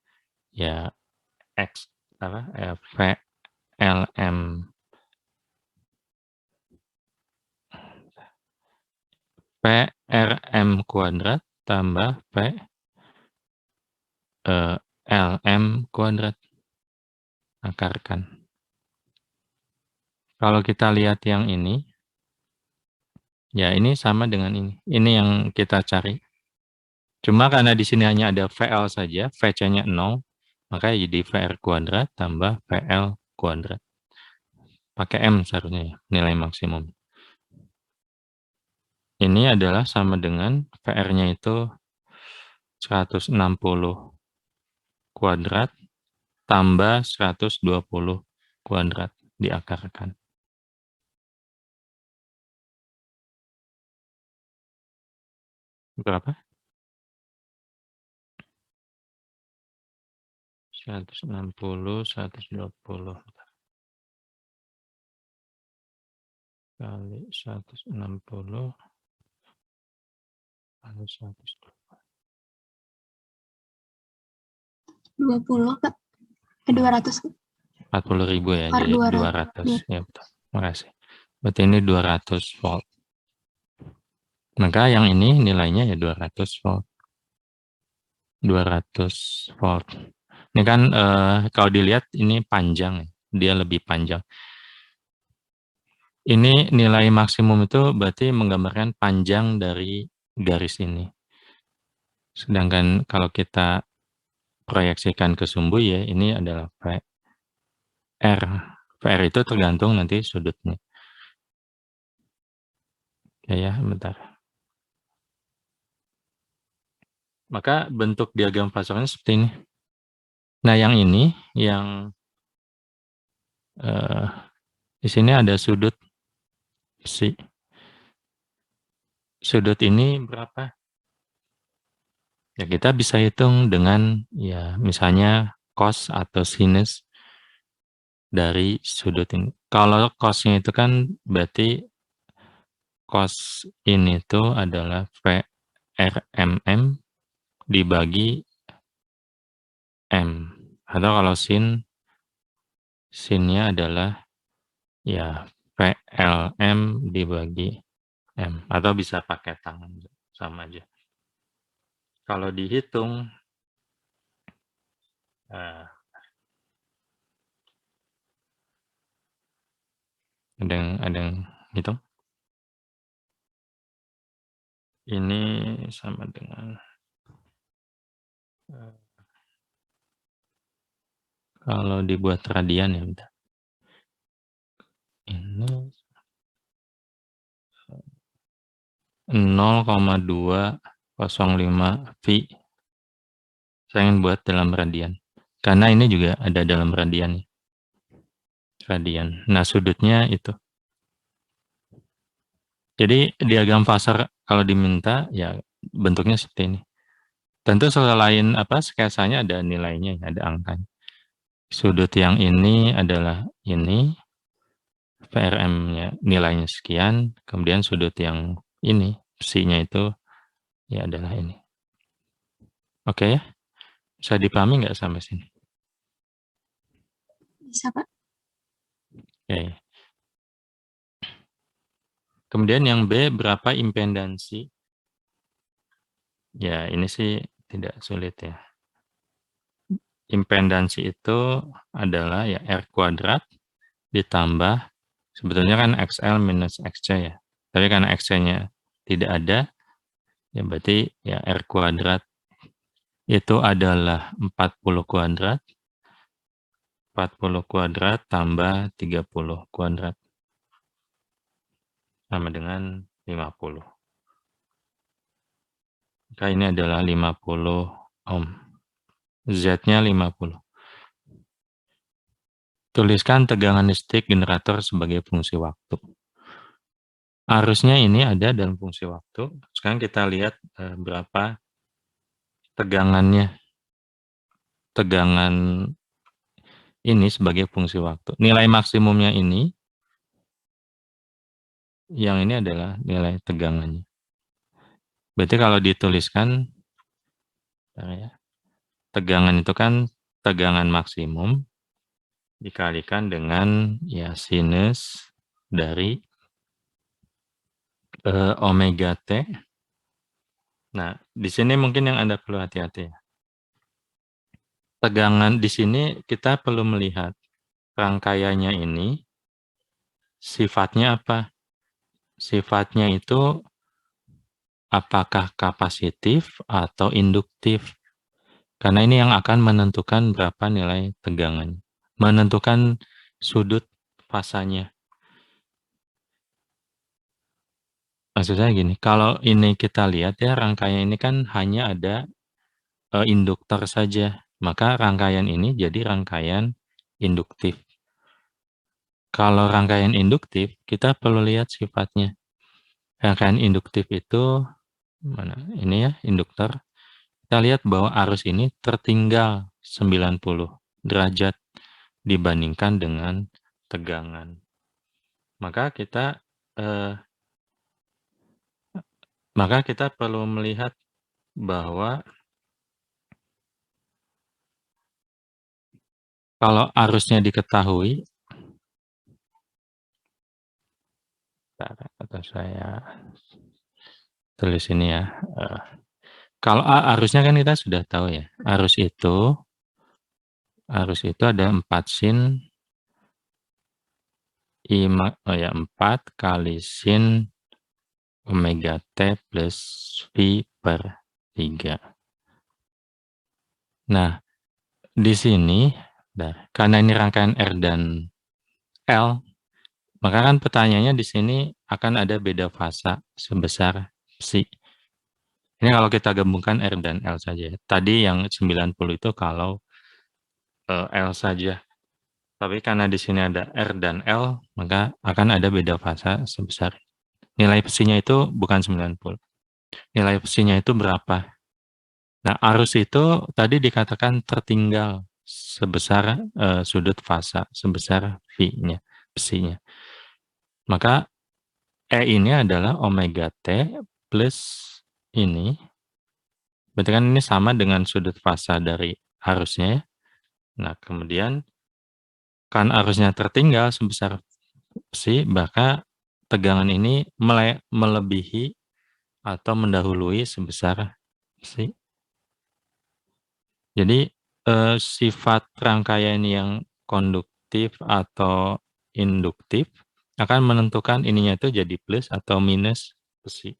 ya X apa VLM PRM kuadrat tambah LM kuadrat akarkan. Kalau kita lihat yang ini, ya ini sama dengan ini. Ini yang kita cari. Cuma karena di sini hanya ada VL saja, VC-nya 0, maka jadi VR kuadrat tambah VL kuadrat. Pakai M seharusnya ya, nilai maksimum. Ini adalah sama dengan VR-nya itu 160 kuadrat tambah 120 kuadrat diakarkan. Berapa? 160, 120 kali 160 kali 120. 20, Kak. 200. 40.000 ya, Per jadi 200. Ya betul. Makasih. Berarti ini 200 volt. Maka yang ini nilainya ya 200 volt. 200 volt. Ini kan kalau dilihat ini panjang, dia lebih panjang. Ini nilai maksimum itu berarti menggambarkan panjang dari garis ini. Sedangkan kalau kita proyeksikan ke sumbu ya, ini adalah VR. VR itu tergantung nanti sudutnya. Ya, bentar. Maka bentuk diagram fasornya seperti ini. Nah, yang ini, yang di sini ada sudut psi. Sudut ini berapa? Ya, kita bisa hitung dengan ya misalnya cos atau sinus dari sudut ini. Kalau cosnya itu kan berarti cos ini tuh adalah VRMM dibagi M. Atau kalau sinnya adalah ya PLM dibagi M. Atau bisa pakai tangan, sama aja. Kalau dihitung, ada yang hitung? Ini sama dengan kalau dibuat radian ya, bentar. Ini 0,205 V. Saya ingin buat dalam radian. Karena ini juga ada dalam radian. Radian. Nah, sudutnya itu. Jadi diagram fasor kalau diminta ya bentuknya seperti ini. Tentu selain sketsanya ada nilainya, ada angkanya. Sudut yang ini adalah ini, VRM-nya nilainya sekian, kemudian sudut yang ini, psi-nya itu ya adalah ini. Oke ya? Bisa dipahami nggak sampai sini? Bisa, Pak. Oke. Kemudian yang B, berapa impedansi? Ya, ini sih tidak sulit ya. Impedansi itu adalah ya R kuadrat ditambah, sebetulnya kan XL minus XC ya. Tapi karena XC-nya tidak ada, ya berarti ya R kuadrat itu adalah 40 kuadrat, 40 kuadrat tambah 30 kuadrat. Sama dengan 50. Maka ini adalah 50 ohm. Z-nya 50. Tuliskan tegangan listrik generator sebagai fungsi waktu. Arusnya ini ada dalam fungsi waktu. Sekarang kita lihat berapa tegangannya. Tegangan ini sebagai fungsi waktu. Nilai maksimumnya ini, yang ini adalah nilai tegangannya. Berarti kalau dituliskan, tegangan itu kan tegangan maksimum dikalikan dengan ya sinus dari omega T. Nah, di sini mungkin yang Anda perlu hati-hati. Tegangan di sini kita perlu melihat rangkaiannya ini sifatnya apa? Sifatnya itu apakah kapasitif atau induktif? Karena ini yang akan menentukan berapa nilai tegangan. Menentukan sudut fasanya. Maksud saya gini, kalau ini kita lihat ya rangkaian ini kan hanya ada induktor saja. Maka rangkaian ini jadi rangkaian induktif. Kalau rangkaian induktif, kita perlu lihat sifatnya. Rangkaian induktif itu, mana? Ini ya, induktor. Kita lihat bahwa arus ini tertinggal 90 derajat dibandingkan dengan tegangan. Maka kita perlu melihat bahwa kalau arusnya diketahui, atau saya tulis ini ya. Kalau arusnya kan kita sudah tahu ya. Arus itu ada 4 sin 4 kali sin omega T plus V per 3. Nah, di sini, karena ini rangkaian R dan L, maka kan pertanyaannya di sini akan ada beda fasa sebesar psi. Ini kalau kita gabungkan R dan L saja. Tadi yang 90 itu kalau L saja. Tapi karena di sini ada R dan L, maka akan ada beda fasa sebesar. Nilai psinya itu bukan 90. Nilai psinya itu berapa? Nah, arus itu tadi dikatakan tertinggal sebesar sudut fasa, sebesar V-nya, psinya. Maka E ini adalah omega T plus ini. Berarti kan ini sama dengan sudut fasa dari arusnya ya. Nah, kemudian kan arusnya tertinggal sebesar psi, maka tegangan ini melebihi atau mendahului sebesar psi. Jadi sifat rangkaian yang konduktif atau induktif akan menentukan ininya itu jadi plus atau minus psi.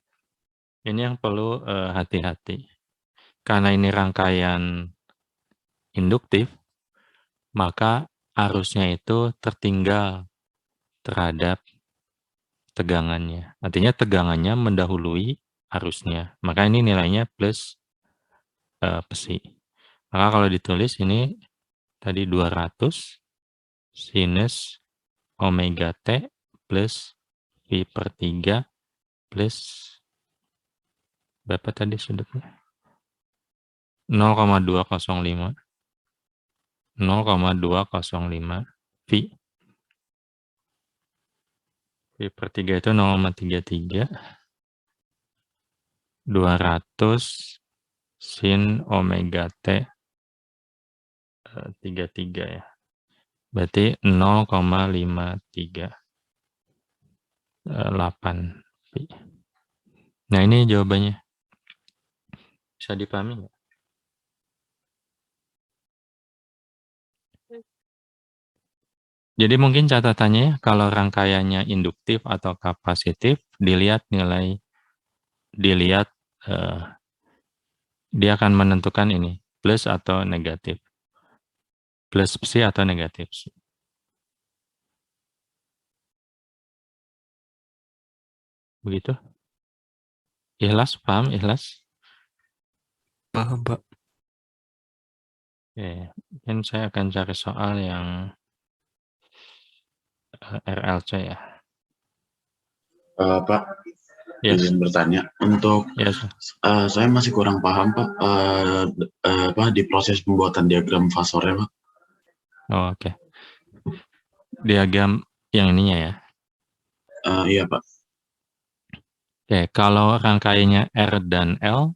Ini yang perlu hati-hati. Karena ini rangkaian induktif, maka arusnya itu tertinggal terhadap tegangannya. Artinya tegangannya mendahului arusnya. Maka ini nilainya plus psi. Maka kalau ditulis ini tadi 200 sinus omega T plus V per 3 plus berapa tadi sudutnya? 0,205 V. V per 3 itu 0,33. 200 sin omega T 33 ya. Berarti 0,538 V. Nah, ini jawabannya. Bisa dipahami nggak? Jadi mungkin catatannya ya, kalau rangkaiannya induktif atau kapasitif, dilihat dia akan menentukan ini, plus atau negatif. Plus psi atau negatif psi. Begitu? Ikhlas, paham ikhlas? Paham, Pak. Oke, mungkin saya akan cari soal yang RLC ya. Pak, Ya, izin bertanya. Untuk ya. saya masih kurang paham, Pak, di proses pembuatan diagram fasornya, Pak. Oh, oke. Diagram yang ininya ya. Iya, Pak. Oke, kalau rangkaiannya R dan L,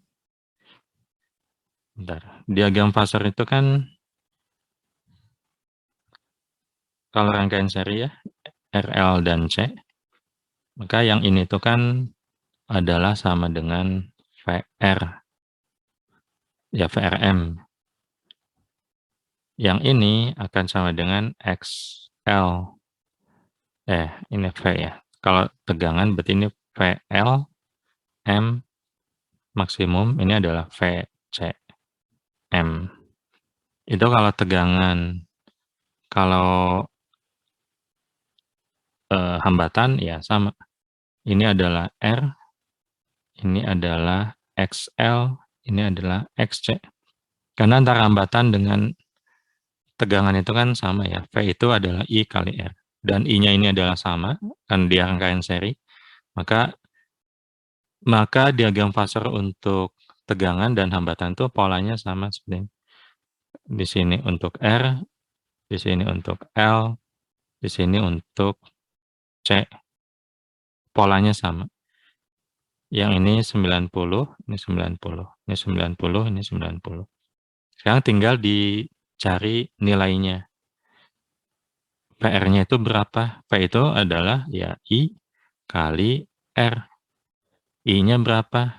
bentar. Diagram fasor itu kan kalau rangkaian seri ya, RL dan C, maka yang ini tuh kan adalah sama dengan VR, ya VRM. Yang ini akan sama dengan XL. Ini V ya. Kalau tegangan berarti ini VL, M maksimum, ini adalah VC, M. Itu kalau tegangan. Kalau hambatan ya sama. Ini adalah R, ini adalah XL, ini adalah XC. Karena antara hambatan dengan tegangan itu kan sama ya. V itu adalah I kali R. Dan I-nya ini adalah sama, kan dia rangkaian seri. Maka diagram fasor untuk tegangan dan hambatan itu polanya sama seperti ini. Di sini untuk R, di sini untuk L, di sini untuk C. Polanya sama. Yang ini 90, ini 90, ini 90, ini 90. Sekarang tinggal dicari nilainya. PR-nya itu berapa? P itu adalah ya I kali R. I-nya berapa?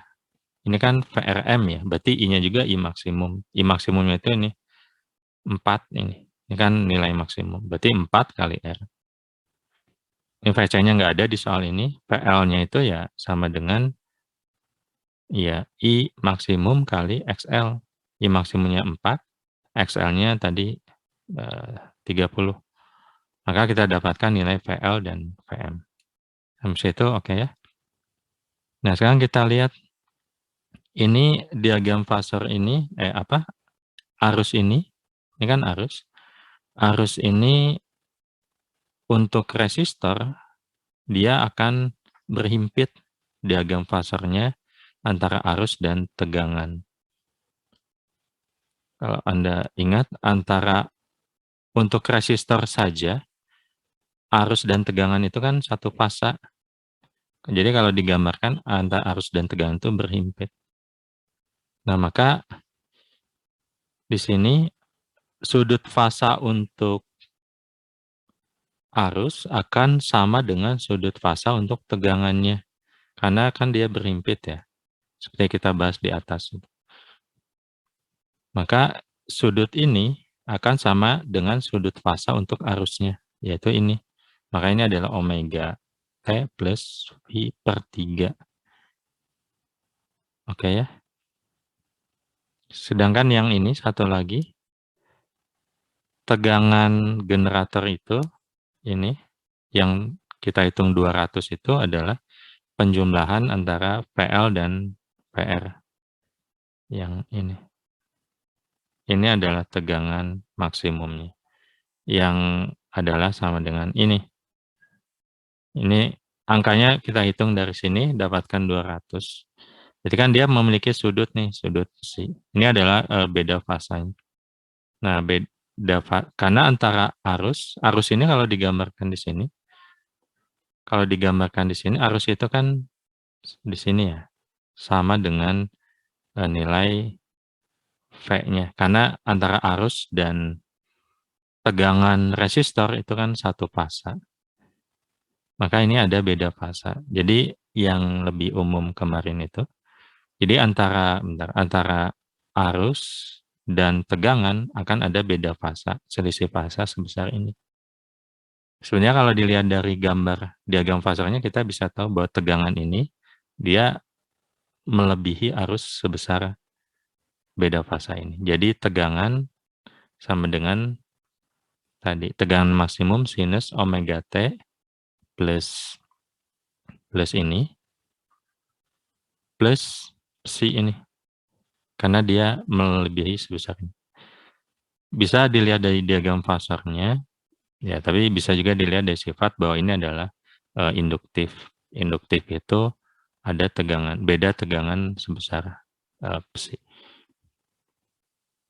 Ini kan VRM ya, berarti I-nya juga I maksimum. I maksimumnya itu ini 4 ini. Ini kan nilai maksimum. Berarti 4 kali R. Ini VC-nya nggak ada di soal ini. PL-nya itu ya sama dengan ya I maksimum kali XL. I maksimumnya 4, XL-nya tadi 30. Maka kita dapatkan nilai VL dan VM. Sampai situ oke ya. Nah, sekarang kita lihat ini diagram fasor ini arus ini kan arus. Arus ini untuk resistor dia akan berhimpit diagram fasornya antara arus dan tegangan. Kalau Anda ingat antara untuk resistor saja arus dan tegangan itu kan satu fasa. Jadi kalau digambarkan antara arus dan tegangan itu berhimpit. Nah, maka di sini sudut fasa untuk arus akan sama dengan sudut fasa untuk tegangannya. Karena kan dia berhimpit ya. Seperti kita bahas di atas. Maka sudut ini akan sama dengan sudut fasa untuk arusnya. Yaitu ini. Maka ini adalah omega T plus V per 3. Oke ya. Sedangkan yang ini satu lagi. Tegangan generator itu, ini, yang kita hitung 200 itu adalah penjumlahan antara PL dan PR. Yang ini. Ini adalah tegangan maksimumnya. Yang adalah sama dengan ini. Ini angkanya kita hitung dari sini, dapatkan 200. Jadi kan dia memiliki sudut nih, sudut C. Ini adalah beda fasanya. Nah, karena antara arus ini kalau digambarkan di sini, arus itu kan di sini ya, sama dengan nilai V-nya. Karena antara arus dan tegangan resistor itu kan satu fasa. Maka ini ada beda fasa. Jadi yang lebih umum kemarin itu, jadi antara arus dan tegangan akan ada beda fasa, selisih fasa sebesar ini. Sebenarnya kalau dilihat dari gambar diagram fasornya kita bisa tahu bahwa tegangan ini dia melebihi arus sebesar beda fasa ini. Jadi tegangan sama dengan tadi tegangan maksimum sinus omega T plus ini plus si ini. Karena dia melebihi sebesar ini. Bisa dilihat dari diagram fasornya, Ya, tapi bisa juga dilihat dari sifat bahwa ini adalah induktif. Induktif itu ada tegangan, beda tegangan sebesar psi.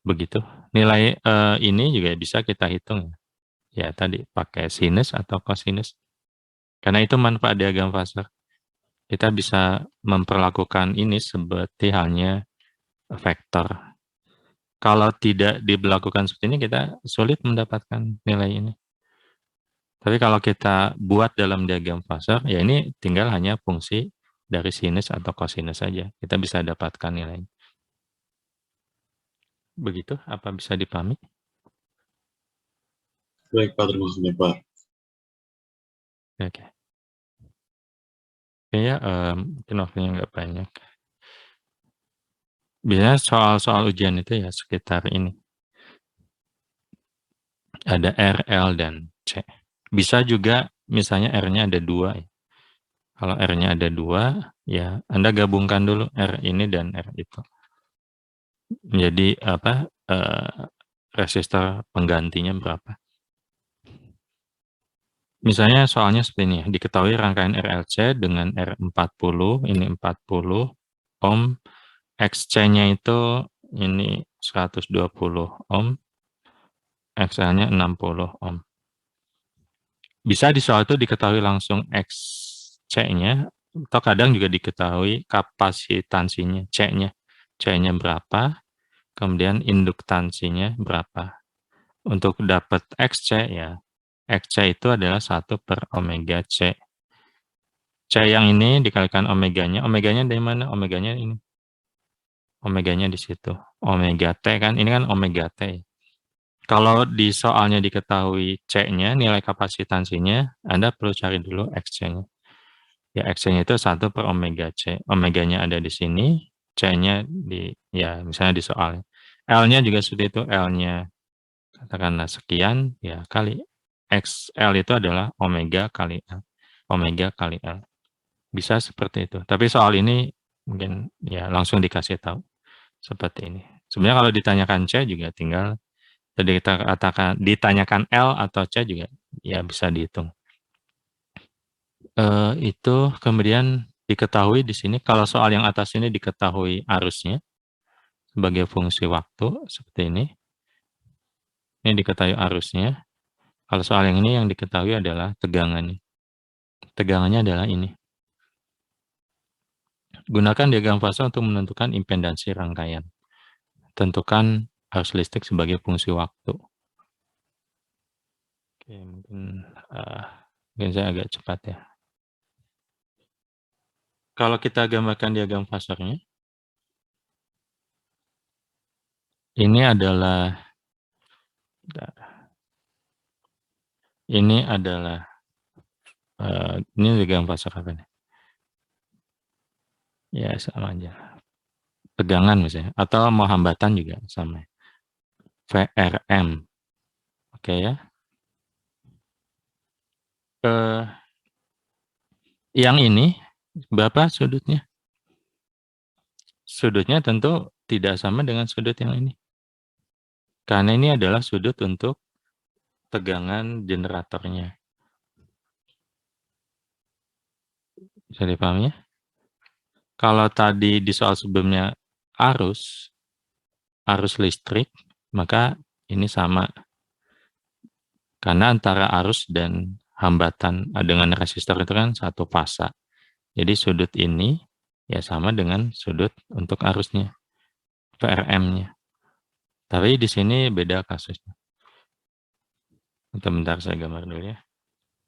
Begitu. Nilai ini juga bisa kita hitung. Ya, tadi pakai sinus atau kosinus. Karena itu manfaat diagram fase. Kita bisa memperlakukan ini seperti halnya vektor. Kalau tidak diberlakukan seperti ini, kita sulit mendapatkan nilai ini. Tapi kalau kita buat dalam diagram fase, ya ini tinggal hanya fungsi dari sinus atau kosinus saja. Kita bisa dapatkan nilainya. Begitu, apa bisa dipahami? Baik Pak, terima kasih Pak. Oke. Kayaknya mungkin waktunya nggak banyak. Biasanya soal-soal ujian itu ya sekitar ini. Ada R, L, dan C. Bisa juga misalnya R-nya ada 2. Kalau R-nya ada 2, ya Anda gabungkan dulu R ini dan R itu. Jadi apa resistor penggantinya berapa. Misalnya soalnya seperti ini ya, diketahui rangkaian RLC dengan R40, ini 40 ohm, XC-nya itu ini 120 ohm, XL-nya 60 ohm. Bisa di soal itu diketahui langsung XC-nya, atau kadang juga diketahui kapasitansinya, C-nya. C-nya berapa, kemudian induktansinya berapa. Untuk dapat XC ya, XC itu adalah 1 per omega C. C yang ini dikalikan omeganya. Omeganya dari mana? Omeganya ini. Omeganya di situ. Omega T kan, ini kan omega T. Kalau di soalnya diketahui C-nya, nilai kapasitansinya, Anda perlu cari dulu XC-nya. Ya, XC-nya itu 1 per omega C. Omeganya ada di sini, C-nya di, ya misalnya di soal. L-nya juga seperti itu, L-nya katakanlah sekian, ya kali XL itu adalah omega kali L. Omega kali L. Bisa seperti itu. Tapi soal ini mungkin ya langsung dikasih tahu seperti ini. Sebenarnya kalau ditanyakan C juga tinggal tadi kita katakan ditanyakan L atau C juga ya bisa dihitung. Itu kemudian diketahui di sini kalau soal yang atas ini diketahui arusnya sebagai fungsi waktu seperti ini. Ini diketahui arusnya. Kalau soal yang ini yang diketahui adalah tegangannya. Tegangannya adalah ini. Gunakan diagram fase untuk menentukan impedansi rangkaian. Tentukan arus listrik sebagai fungsi waktu. Oke, mungkin saya agak cepat ya. Kalau kita gambarkan diagram fasenya, ini adalah ini diagram fase apa nih? Ya sama aja. Tegangan misalnya, atau mau hambatan juga sama. VRM. Oke ya. Yang ini berapa sudutnya? Sudutnya tentu tidak sama dengan sudut yang ini. Karena ini adalah sudut untuk tegangan generatornya. Bisa dipahami ya? Kalau tadi di soal sebelumnya arus listrik, maka ini sama. Karena antara arus dan hambatan dengan resistor itu kan satu fasa. Jadi sudut ini ya sama dengan sudut untuk arusnya, VRM-nya. Tapi di sini beda kasusnya. Bentar saya gambar dulu ya.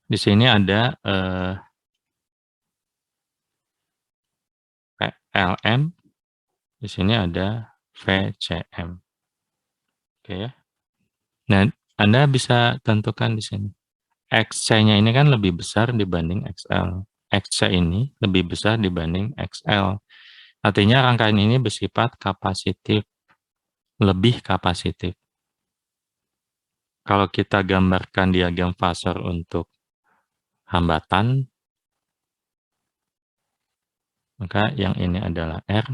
Di sini ada PLM, di sini ada VCM. Oke ya. Nah, Anda bisa tentukan di sini. XC-nya ini kan lebih besar dibanding XL. XC ini lebih besar dibanding XL. Artinya rangkaian ini bersifat kapasitif, lebih kapasitif. Kalau kita gambarkan diagram fasor untuk hambatan, maka yang ini adalah R,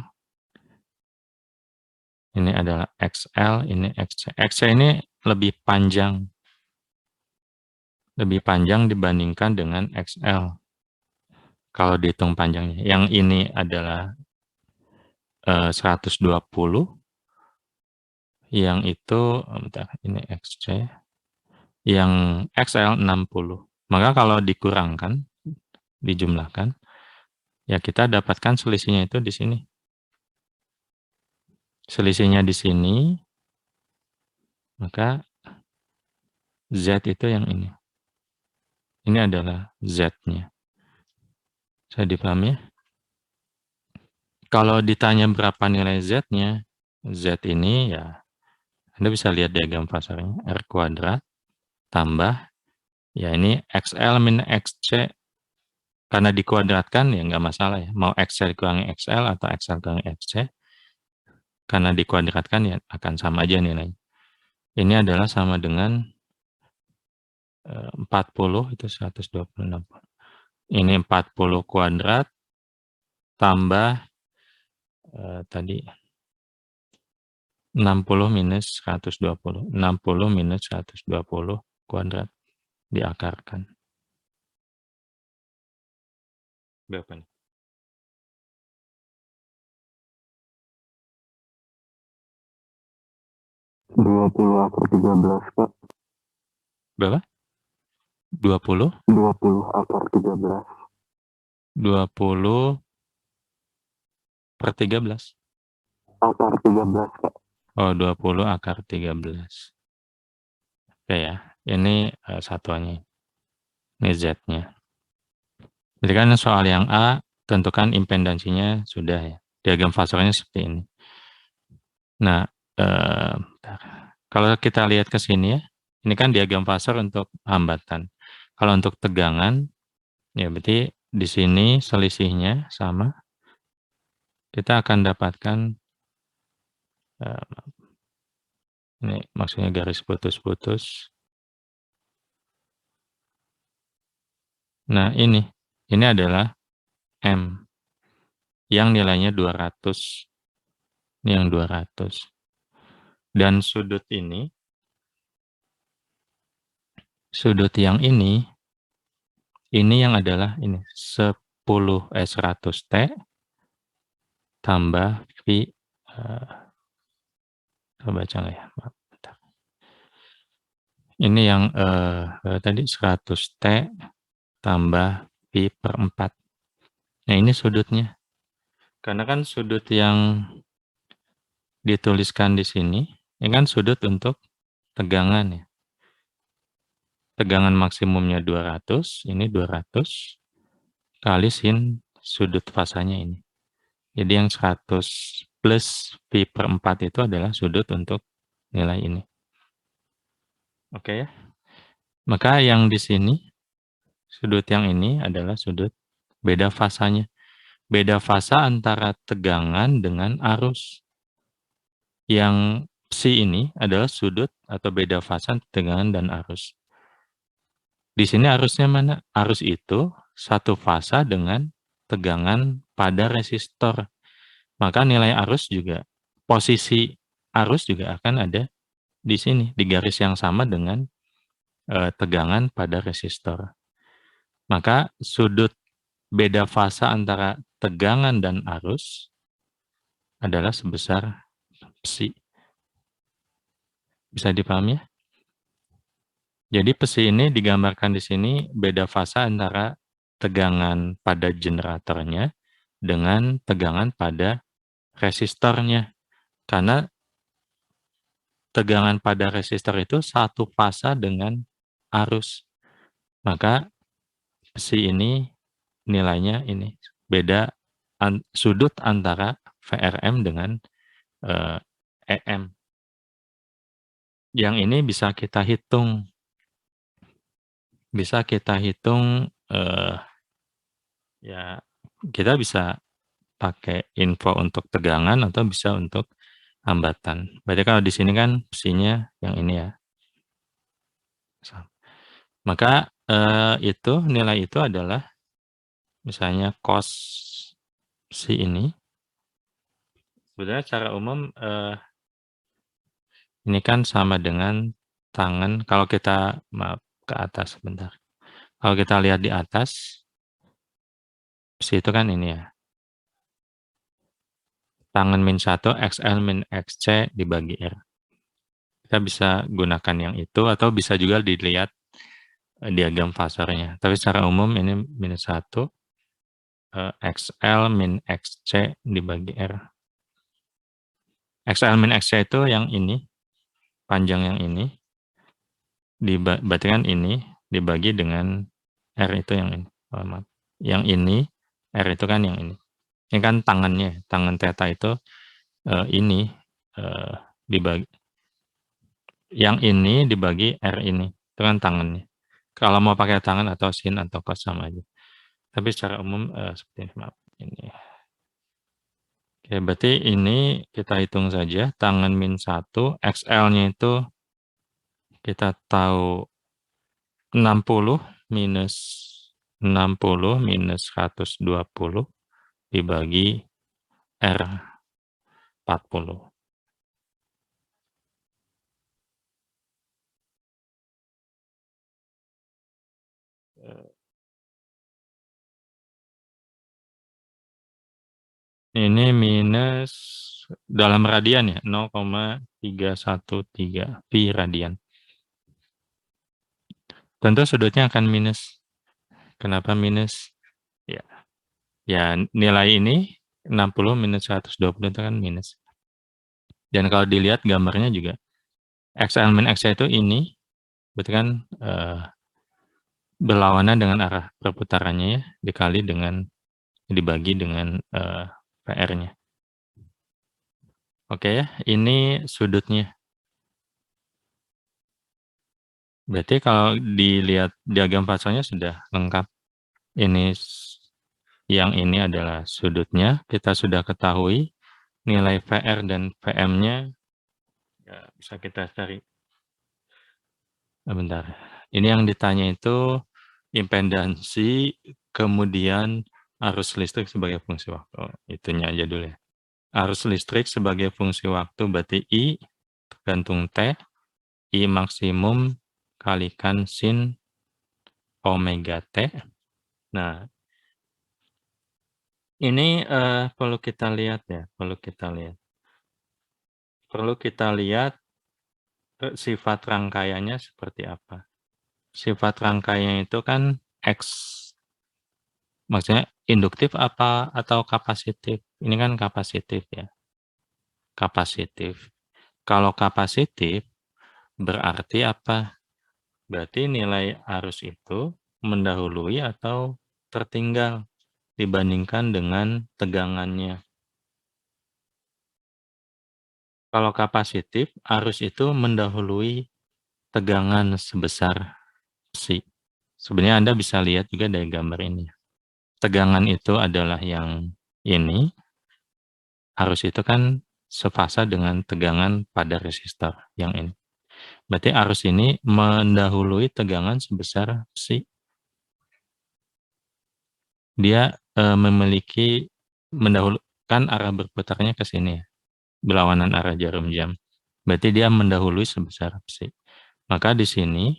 ini adalah XL, ini XC. XC ini lebih panjang. lebih panjang dibandingkan dengan XL. Kalau dihitung panjangnya. Yang ini adalah 120, yang itu, bentar, ini XC, yang XL 60. Maka kalau dikurangkan, dijumlahkan, ya kita dapatkan selisihnya itu di sini. Selisihnya di sini, maka Z itu yang ini. Ini adalah Z-nya. Saya dipahami ya? Kalau ditanya berapa nilai Z-nya, Z ini ya, Anda bisa lihat diagram fasarnya, R kuadrat tambah, ya ini XL min XC, karena dikuadratkan ya nggak masalah ya, mau XL kurangi XL atau XL kurangi XC, karena dikuadratkan ya akan sama aja nilainya. Ini adalah sama dengan 40, itu 126. Ini 40 kuadrat tambah tadi 60 minus 120. 60 minus 120 kuadrat diakarkan. Berapa nih? akar 13, Pak. Berapa? 20? 20 akar 13. 20 per 13. Akar 13, Pak. Oh, 20 akar 13. Oke ya, ini satuannya. Ini Z-nya. Jadi kan soal yang A, tentukan impedansinya sudah ya. Diagram fasornya seperti ini. Nah, kalau kita lihat ke sini ya, ini kan diagram fasor untuk hambatan. Kalau untuk tegangan, ya berarti di sini selisihnya sama. Kita akan dapatkan, ini maksudnya garis putus-putus. Nah ini adalah M, yang nilainya 200. Ini yang 200. Dan sudut ini, sudut yang ini yang adalah ini 100T tambah Pi, saya baca nggak ya? Maaf, bentar. Ini yang tadi 100T tambah Pi per 4. Nah ini sudutnya. Karena kan sudut yang dituliskan di sini, ini kan sudut untuk tegangan ya. Tegangan maksimumnya 200, ini 200 kali sin sudut fasanya ini. Jadi yang 100 plus Pi per 4 itu adalah sudut untuk nilai ini. Oke ya. Maka yang di sini, sudut yang ini adalah sudut beda fasanya. Beda fasa antara tegangan dengan arus. Yang psi ini adalah sudut atau beda fasa tegangan dan arus. Di sini arusnya mana? Arus itu satu fasa dengan tegangan pada resistor. Maka nilai arus juga, posisi arus juga akan ada di sini, di garis yang sama dengan tegangan pada resistor. Maka sudut beda fasa antara tegangan dan arus adalah sebesar psi. Bisa dipahami ya? Jadi psi ini digambarkan di sini beda fasa antara tegangan pada generatornya dengan tegangan pada resistornya. Karena tegangan pada resistor itu satu fasa dengan arus. Maka psi ini nilainya ini beda sudut antara VRM dengan EM. Yang ini bisa kita hitung. Bisa kita hitung, ya kita bisa pakai info untuk tegangan atau bisa untuk hambatan. Berarti kalau di sini kan psinya yang ini ya. Maka itu nilai itu adalah misalnya cos psi ini. Sebenarnya secara umum ini kan sama dengan tangan. Kalau kita ke atas sebentar. Kalau kita lihat di atas, itu kan ini ya. Tangen min 1, XL min XC dibagi R. Kita bisa gunakan yang itu, atau bisa juga dilihat diagram fasornya. Tapi secara umum ini minus 1, XL min XC dibagi R. XL min XC itu yang ini, panjang yang ini, berarti kan ini dibagi dengan R itu yang ini. Oh, maaf. Yang ini, R itu kan yang ini. Ini kan tangannya, tangan theta itu ini dibagi. Yang ini dibagi R ini, itu kan tangannya. Kalau mau pakai tangan atau sin atau cos sama aja. Tapi secara umum seperti ini, maaf. Ini. Oke, berarti ini kita hitung saja, tangan min 1, XL-nya itu kita tahu 60 minus 60 minus 120 dibagi R 40. Ini minus dalam radian ya, 0,313 pi radian. Tentu sudutnya akan minus. Kenapa minus? Ya nilai ini 60 minus 120 itu kan minus. Dan kalau dilihat gambarnya juga, XL min XC itu ini, berarti kan berlawanan dengan arah perputarannya ya, dikali dengan, dibagi dengan PR-nya. Oke ya, ini sudutnya. Berarti kalau dilihat diagram fasornya sudah lengkap. Ini yang ini adalah sudutnya, kita sudah ketahui nilai VR dan VM-nya, ya, bisa kita cari. Bentar, ini yang ditanya itu impedansi, kemudian arus listrik sebagai fungsi waktu. Oh, itunya aja dulu ya. Arus listrik sebagai fungsi waktu berarti I tergantung T, I maksimum kalikan sin omega T. Nah, ini perlu kita lihat ya, perlu kita lihat. Perlu kita lihat sifat rangkaiannya seperti apa. Sifat rangkaiannya itu kan X. Maksudnya induktif apa atau kapasitif? Ini kan kapasitif ya. Kapasitif. Kalau kapasitif berarti apa? Berarti nilai arus itu mendahului atau tertinggal dibandingkan dengan tegangannya. Kalau kapasitif, arus itu mendahului tegangan sebesar psi. Sebenarnya Anda bisa lihat juga dari gambar ini. Tegangan itu adalah yang ini, arus itu kan sefasa dengan tegangan pada resistor yang ini. Berarti arus ini mendahului tegangan sebesar psi. Dia memiliki mendahulukan arah berputarnya ke sini ya, berlawanan arah jarum jam. Berarti dia mendahului sebesar psi. Maka di sini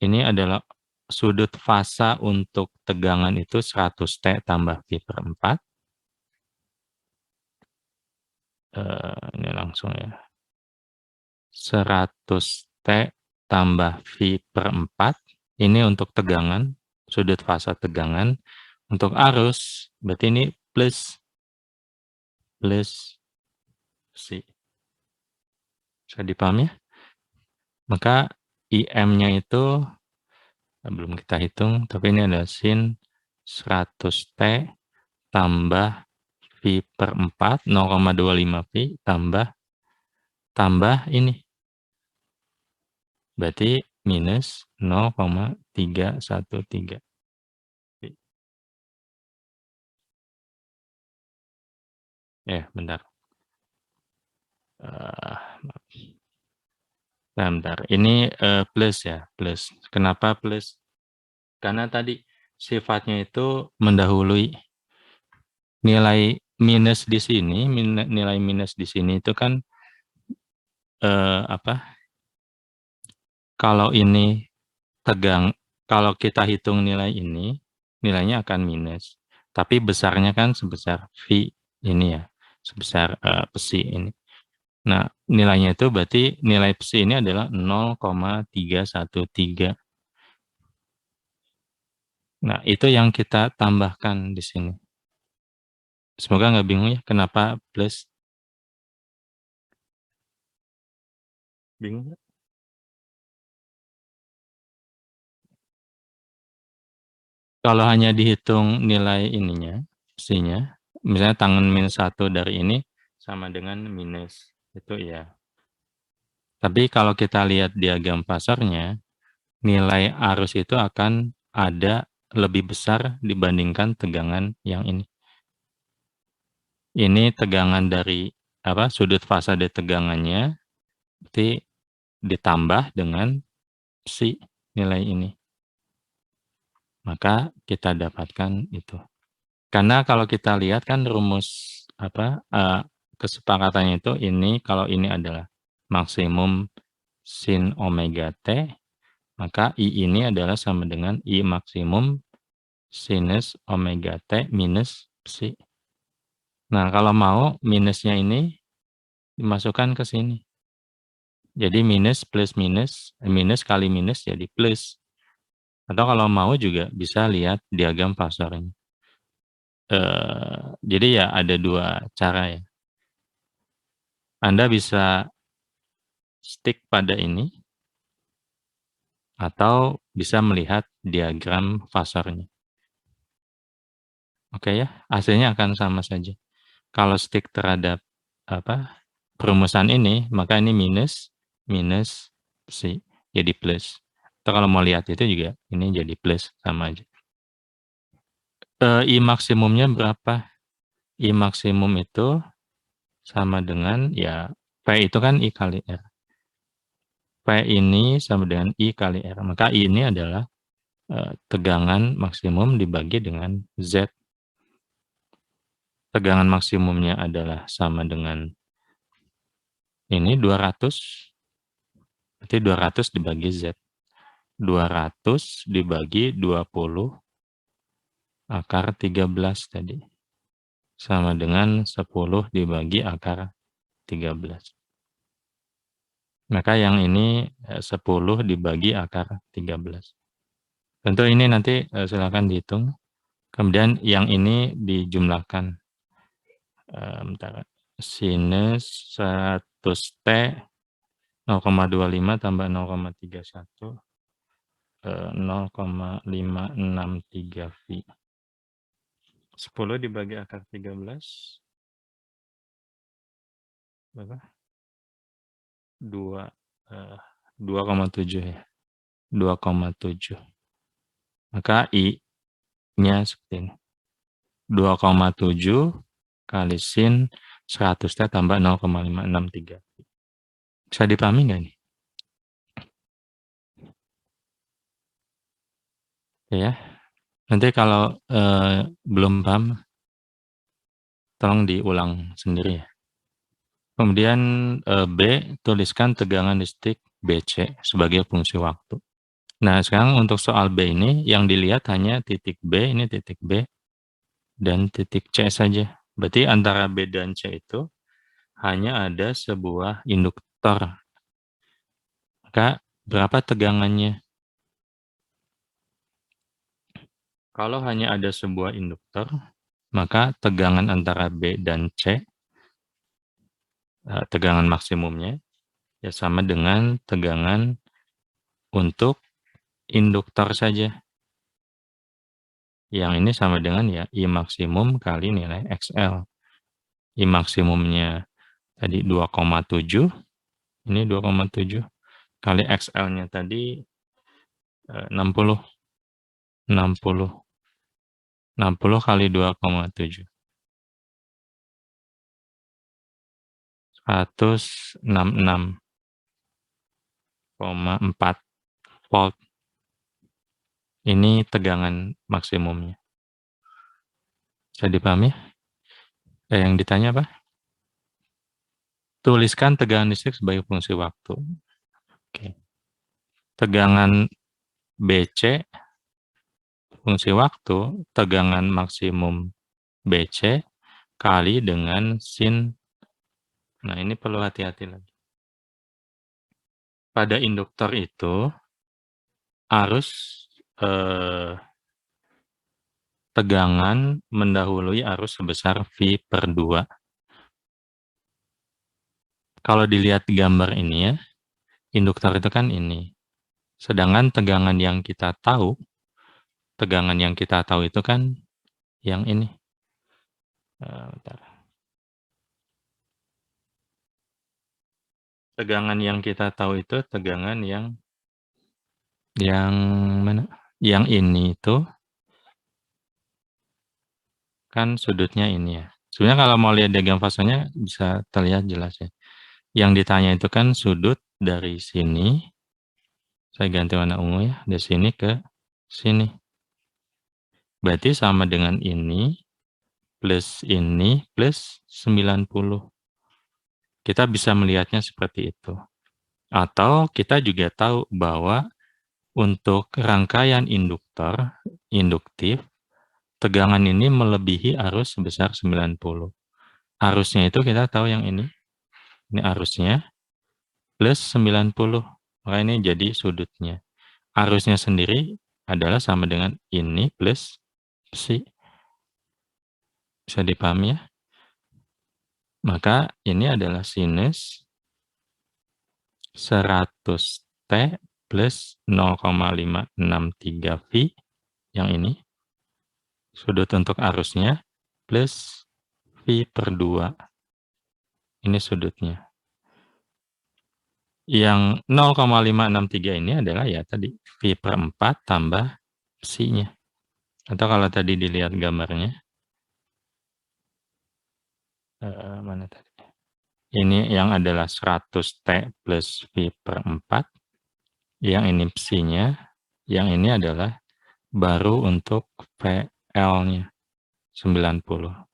ini adalah sudut fasa untuk tegangan itu 100T tambah pi per 4. Ini langsung ya. 100T tambah pi per 4. Ini untuk tegangan, sudut fasa tegangan. Untuk arus, berarti ini plus psi. Bisa dipahami ya? Maka IM-nya itu belum kita hitung, tapi ini adalah sin 100T tambah pi per 4, 0,25 pi tambah ini. Berarti minus 0,313. Bentar. Bentar. Ini plus ya, plus. Kenapa plus? Karena tadi sifatnya itu mendahului. Nilai minus di sini, nilai minus di sini itu kan apa? Kalau ini kalau kita hitung nilai ini, nilainya akan minus. Tapi besarnya kan sebesar V ini ya, sebesar psi ini. Nah, nilainya itu berarti nilai psi ini adalah 0,313. Nah, itu yang kita tambahkan di sini. Semoga nggak bingung ya, kenapa plus? Bingung nggak? Kalau hanya dihitung nilai ininya, psinya, misalnya tangan minus 1 dari ini sama dengan minus, itu ya. Tapi kalau kita lihat diagram pasarnya, nilai arus itu akan ada lebih besar dibandingkan tegangan yang ini. Ini tegangan dari sudut fasade tegangannya, berarti ditambah dengan psi nilai ini. Maka kita dapatkan itu. Karena kalau kita lihat kan rumus kesepakatannya itu ini, kalau ini adalah maksimum sin omega T, maka I ini adalah sama dengan I maksimum sinus omega T minus psi. Nah, kalau mau minusnya ini dimasukkan ke sini. Jadi minus plus minus, minus kali minus jadi plus. Atau kalau mau juga bisa lihat diagram fasornya. Jadi ya ada dua cara ya. Anda bisa stick pada ini, atau bisa melihat diagram fasornya. Oke ya, hasilnya akan sama saja. Kalau stick terhadap perumusan ini, maka ini minus, minus psi, jadi plus. Atau kalau mau lihat itu juga, ini jadi plus, sama aja. I maksimumnya berapa? I maksimum itu sama dengan, ya, P itu kan I kali R. P ini sama dengan I kali R. Maka I ini adalah tegangan maksimum dibagi dengan Z. Tegangan maksimumnya adalah sama dengan ini 200. Berarti 200 dibagi Z. 200 dibagi 20 akar 13 tadi. Sama dengan 10 dibagi akar 13. Maka yang ini 10 dibagi akar 13. Tentu ini nanti silakan dihitung. Kemudian yang ini dijumlahkan. Bentar. Sinus 100T 0,25 tambah 0,31 0,563 V. 10 dibagi akar 13 berapa? 2,7 ya. 2,7. Maka I-nya seperti ini. 2,7 kali sin 100T tambah 0,563. Bisa dipahami nggak nih? Ya. Nanti kalau belum paham, tolong diulang sendiri ya. Kemudian B, tuliskan tegangan listrik BC sebagai fungsi waktu. Nah, sekarang untuk soal B ini, yang dilihat hanya titik B, ini titik B, dan titik C saja. Berarti antara B dan C itu hanya ada sebuah induktor. Maka berapa tegangannya? Kalau hanya ada sebuah induktor, maka tegangan antara B dan C, tegangan maksimumnya, ya sama dengan tegangan untuk induktor saja. Yang ini sama dengan ya I maksimum kali nilai XL. I maksimumnya tadi 2,7, ini 2,7, kali XL-nya tadi 60. 60 kali 2,7. 166,4 volt. Ini tegangan maksimumnya. Bisa dipahami? Yang ditanya apa? Tuliskan tegangan listrik sebagai fungsi waktu. Oke. Tegangan BC fungsi waktu tegangan maksimum BC kali dengan sin. Nah, ini perlu hati-hati lagi. Pada induktor itu arus tegangan mendahului arus sebesar V/2. Kalau dilihat gambar ini ya, induktor itu kan ini. Sedangkan tegangan yang kita tahu itu kan yang ini. Bentar. Tegangan yang kita tahu itu tegangan yang mana? Yang ini itu kan sudutnya ini ya. Sebenarnya kalau mau lihat diagram fasenya bisa terlihat jelas ya. Yang ditanya itu kan sudut dari sini, saya ganti warna ungu ya, dari sini ke sini. Berarti sama dengan ini plus 90. Kita bisa melihatnya seperti itu. Atau kita juga tahu bahwa untuk rangkaian induktif, tegangan ini melebihi arus sebesar 90. Arusnya itu kita tahu yang ini. Ini arusnya plus 90. Maka ini jadi sudutnya. Arusnya sendiri adalah sama dengan ini plus psi. Bisa dipahami ya? Maka ini adalah sinus 100T plus 0,563 V yang ini. Sudut untuk arusnya plus V/2. Ini sudutnya. Yang 0,563 ini adalah ya tadi V/4 tambah psi-nya. Atau kalau tadi dilihat gambarnya, mana tadi? Ini yang adalah 100T plus V/4. Yang ini psi-nya. Yang ini adalah baru untuk PL-nya 90.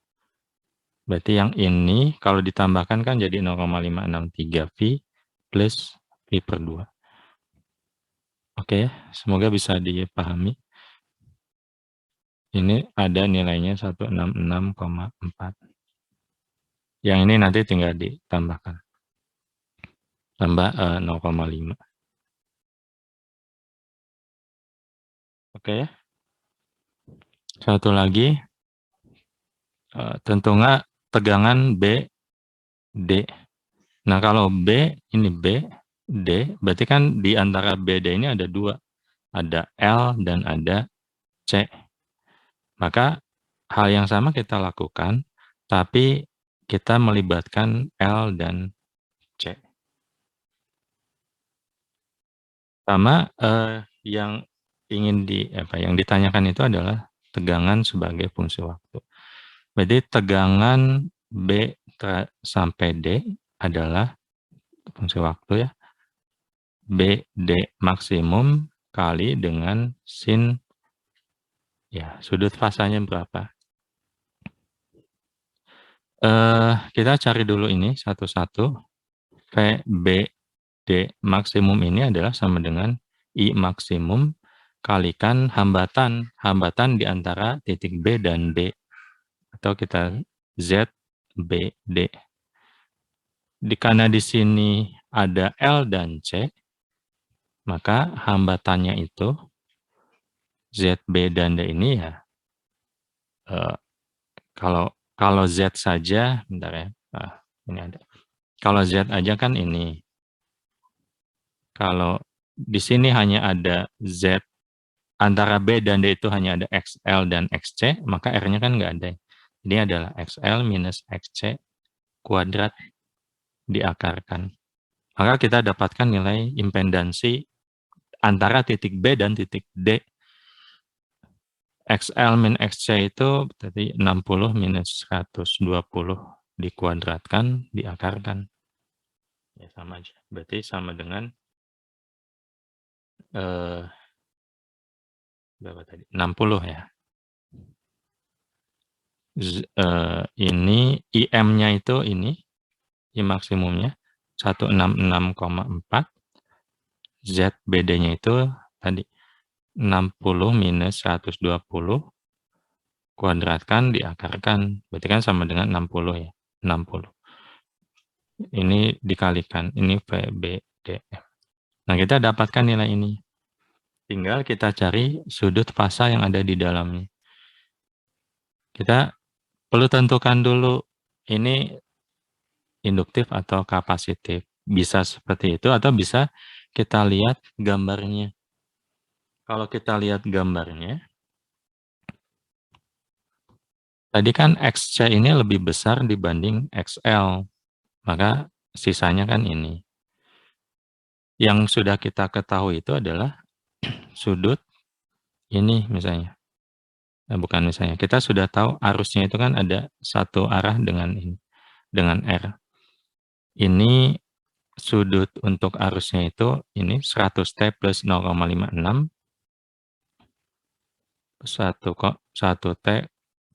Berarti yang ini kalau ditambahkan kan jadi 0,563 V plus V/2. Oke ya, semoga bisa dipahami. Ini ada nilainya 166,4. Yang ini nanti tinggal ditambahkan. Tambah 0,5. Oke ya. Satu lagi, tentunya tegangan BD. Nah, kalau B, ini B, D, berarti kan di antara BD ini ada dua. Ada L dan ada C. Maka hal yang sama kita lakukan, tapi kita melibatkan L dan C. Sama yang ingin yang ditanyakan itu adalah tegangan sebagai fungsi waktu. Jadi tegangan B sampai D adalah fungsi waktu ya. BD maksimum kali dengan sin ya sudut fasanya berapa. Kita cari dulu ini satu-satu. VBD maksimum ini adalah sama dengan I maksimum kalikan hambatan di antara titik B dan D. Atau kita ZBD. Karena di sini ada L dan C, maka hambatannya itu ZB dan D ini ya, kalau Z saja, bentar ya, ini ada. Kalau Z aja kan ini. Kalau di sini hanya ada Z, antara B dan D itu hanya ada XL dan XC, maka R-nya kan nggak ada. Ini adalah XL minus XC kuadrat diakarkan. Maka kita dapatkan nilai impedansi antara titik B dan titik D. XL min XC itu tadi 60 minus 120 dikuadratkan, diakarkan. Ya sama aja. Berarti sama dengan berapa tadi? 60 ya. Ini IM-nya itu ini, I maksimumnya 166,4. ZBD-nya itu tadi 60 minus 120 kuadratkan diakarkan. Berarti kan sama dengan 60 ya. 60. Ini dikalikan. Ini VBDF. Nah, kita dapatkan nilai ini. Tinggal kita cari sudut fasa yang ada di dalamnya. Kita perlu tentukan dulu ini induktif atau kapasitif. Bisa seperti itu atau bisa kita lihat gambarnya. Kalau kita lihat gambarnya, tadi kan XC ini lebih besar dibanding XL. Maka sisanya kan ini. Yang sudah kita ketahui itu adalah sudut ini misalnya. Bukan misalnya. Kita sudah tahu arusnya itu kan ada satu arah dengan ini, dengan R. Ini sudut untuk arusnya itu ini 100T plus 0,56 1T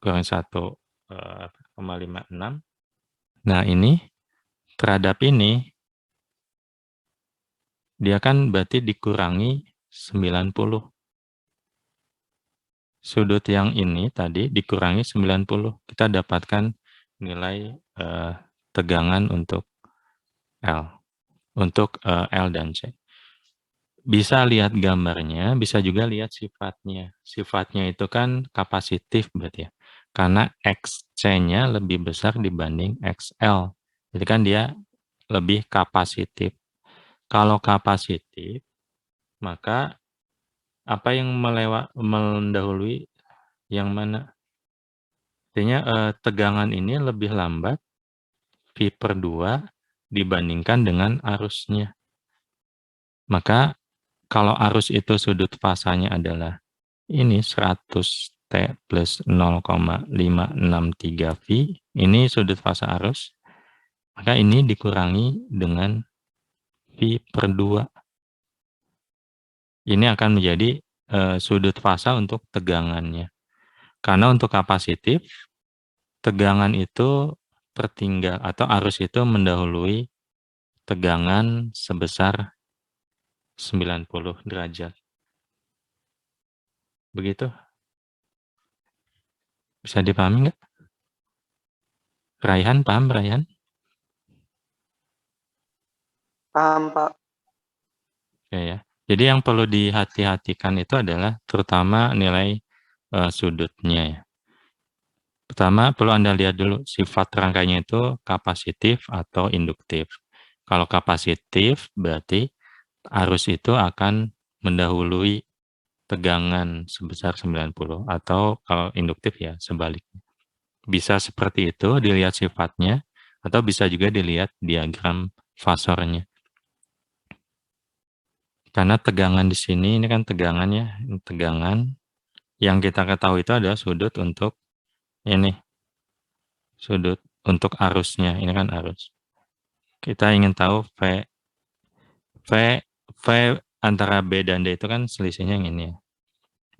kurang 1,56. Nah, ini terhadap ini dia kan berarti dikurangi 90. Sudut yang ini tadi dikurangi 90. Kita dapatkan nilai tegangan untuk L. Untuk L dan C. Bisa lihat gambarnya, bisa juga lihat sifatnya. Sifatnya itu kan kapasitif berarti ya. Karena XC-nya lebih besar dibanding XL. Jadi kan dia lebih kapasitif. Kalau kapasitif, maka apa yang mendahului yang mana? Artinya tegangan ini lebih lambat V/2 dibandingkan dengan arusnya. Maka kalau arus itu sudut fasanya adalah ini 100T plus 0,563 V, ini sudut fasa arus, maka ini dikurangi dengan V/2. Ini akan menjadi sudut fasa untuk tegangannya. Karena untuk kapasitif, tegangan itu tertinggal atau arus itu mendahului tegangan sebesar 90 derajat. Begitu? Bisa dipahami nggak? Raihan, paham Raihan? Paham, Pak. Oke ya. Jadi yang perlu dihati-hatikan itu adalah terutama nilai sudutnya ya. Pertama perlu Anda lihat dulu sifat rangkainya itu kapasitif atau induktif. Kalau kapasitif berarti arus itu akan mendahului tegangan sebesar 90 atau kalau induktif ya sebaliknya. Bisa seperti itu dilihat sifatnya atau bisa juga dilihat diagram fasornya. Karena tegangan di sini ini kan tegangannya, tegangan yang kita ketahui itu adalah sudut untuk ini. Sudut untuk arusnya, ini kan arus. Kita ingin tahu V antara B dan D itu kan selisihnya yang ini ya.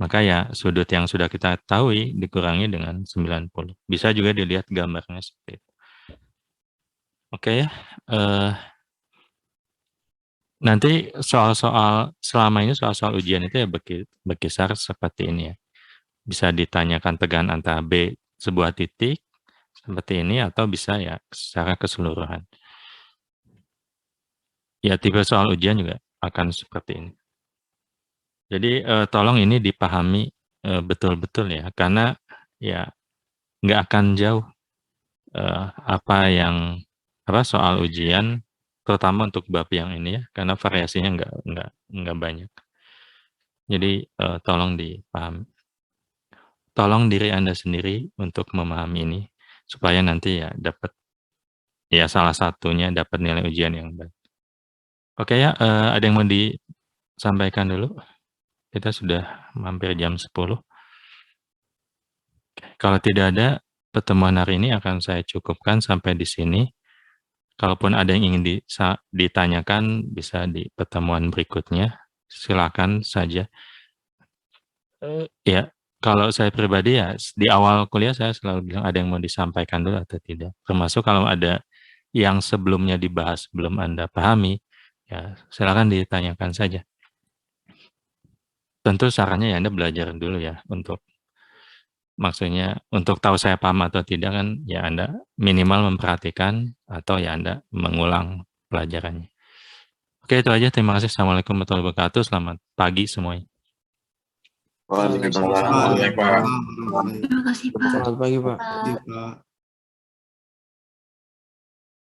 Maka ya sudut yang sudah kita ketahui dikurangi dengan 90. Bisa juga dilihat gambarnya seperti itu. Oke ya. Nanti soal-soal selama ini soal-soal ujian itu ya berkisar seperti ini ya. Bisa ditanyakan tegangan antara B sebuah titik seperti ini atau bisa ya secara keseluruhan. Ya tipe soal ujian juga akan seperti ini. Jadi tolong ini dipahami betul-betul ya, karena ya nggak akan jauh soal ujian, terutama untuk bab yang ini ya, karena variasinya nggak banyak. Jadi tolong dipahami. Tolong diri Anda sendiri untuk memahami ini supaya nanti ya dapat ya salah satunya dapat nilai ujian yang baik. Oke ya, ada yang mau disampaikan dulu? Kita sudah hampir jam 10. Kalau tidak ada, pertemuan hari ini akan saya cukupkan sampai di sini. Kalaupun ada yang ingin ditanyakan, bisa di pertemuan berikutnya. Silakan saja. Ya, kalau saya pribadi ya, di awal kuliah saya selalu bilang ada yang mau disampaikan dulu atau tidak. Termasuk kalau ada yang sebelumnya dibahas belum Anda pahami, ya silakan ditanyakan saja. tentu sarannya ya Anda belajar dulu ya untuk maksudnya untuk tahu saya paham atau tidak kan ya Anda minimal memperhatikan atau ya Anda mengulang pelajarannya. Oke, itu aja. Terima kasih. Assalamualaikum warahmatullahi wabarakatuh. Selamat pagi semuanya. Waalaikumsalam. Terima kasih, Pak. Terima kasih, Pak. Selamat pagi, Pak. Iya, Pak.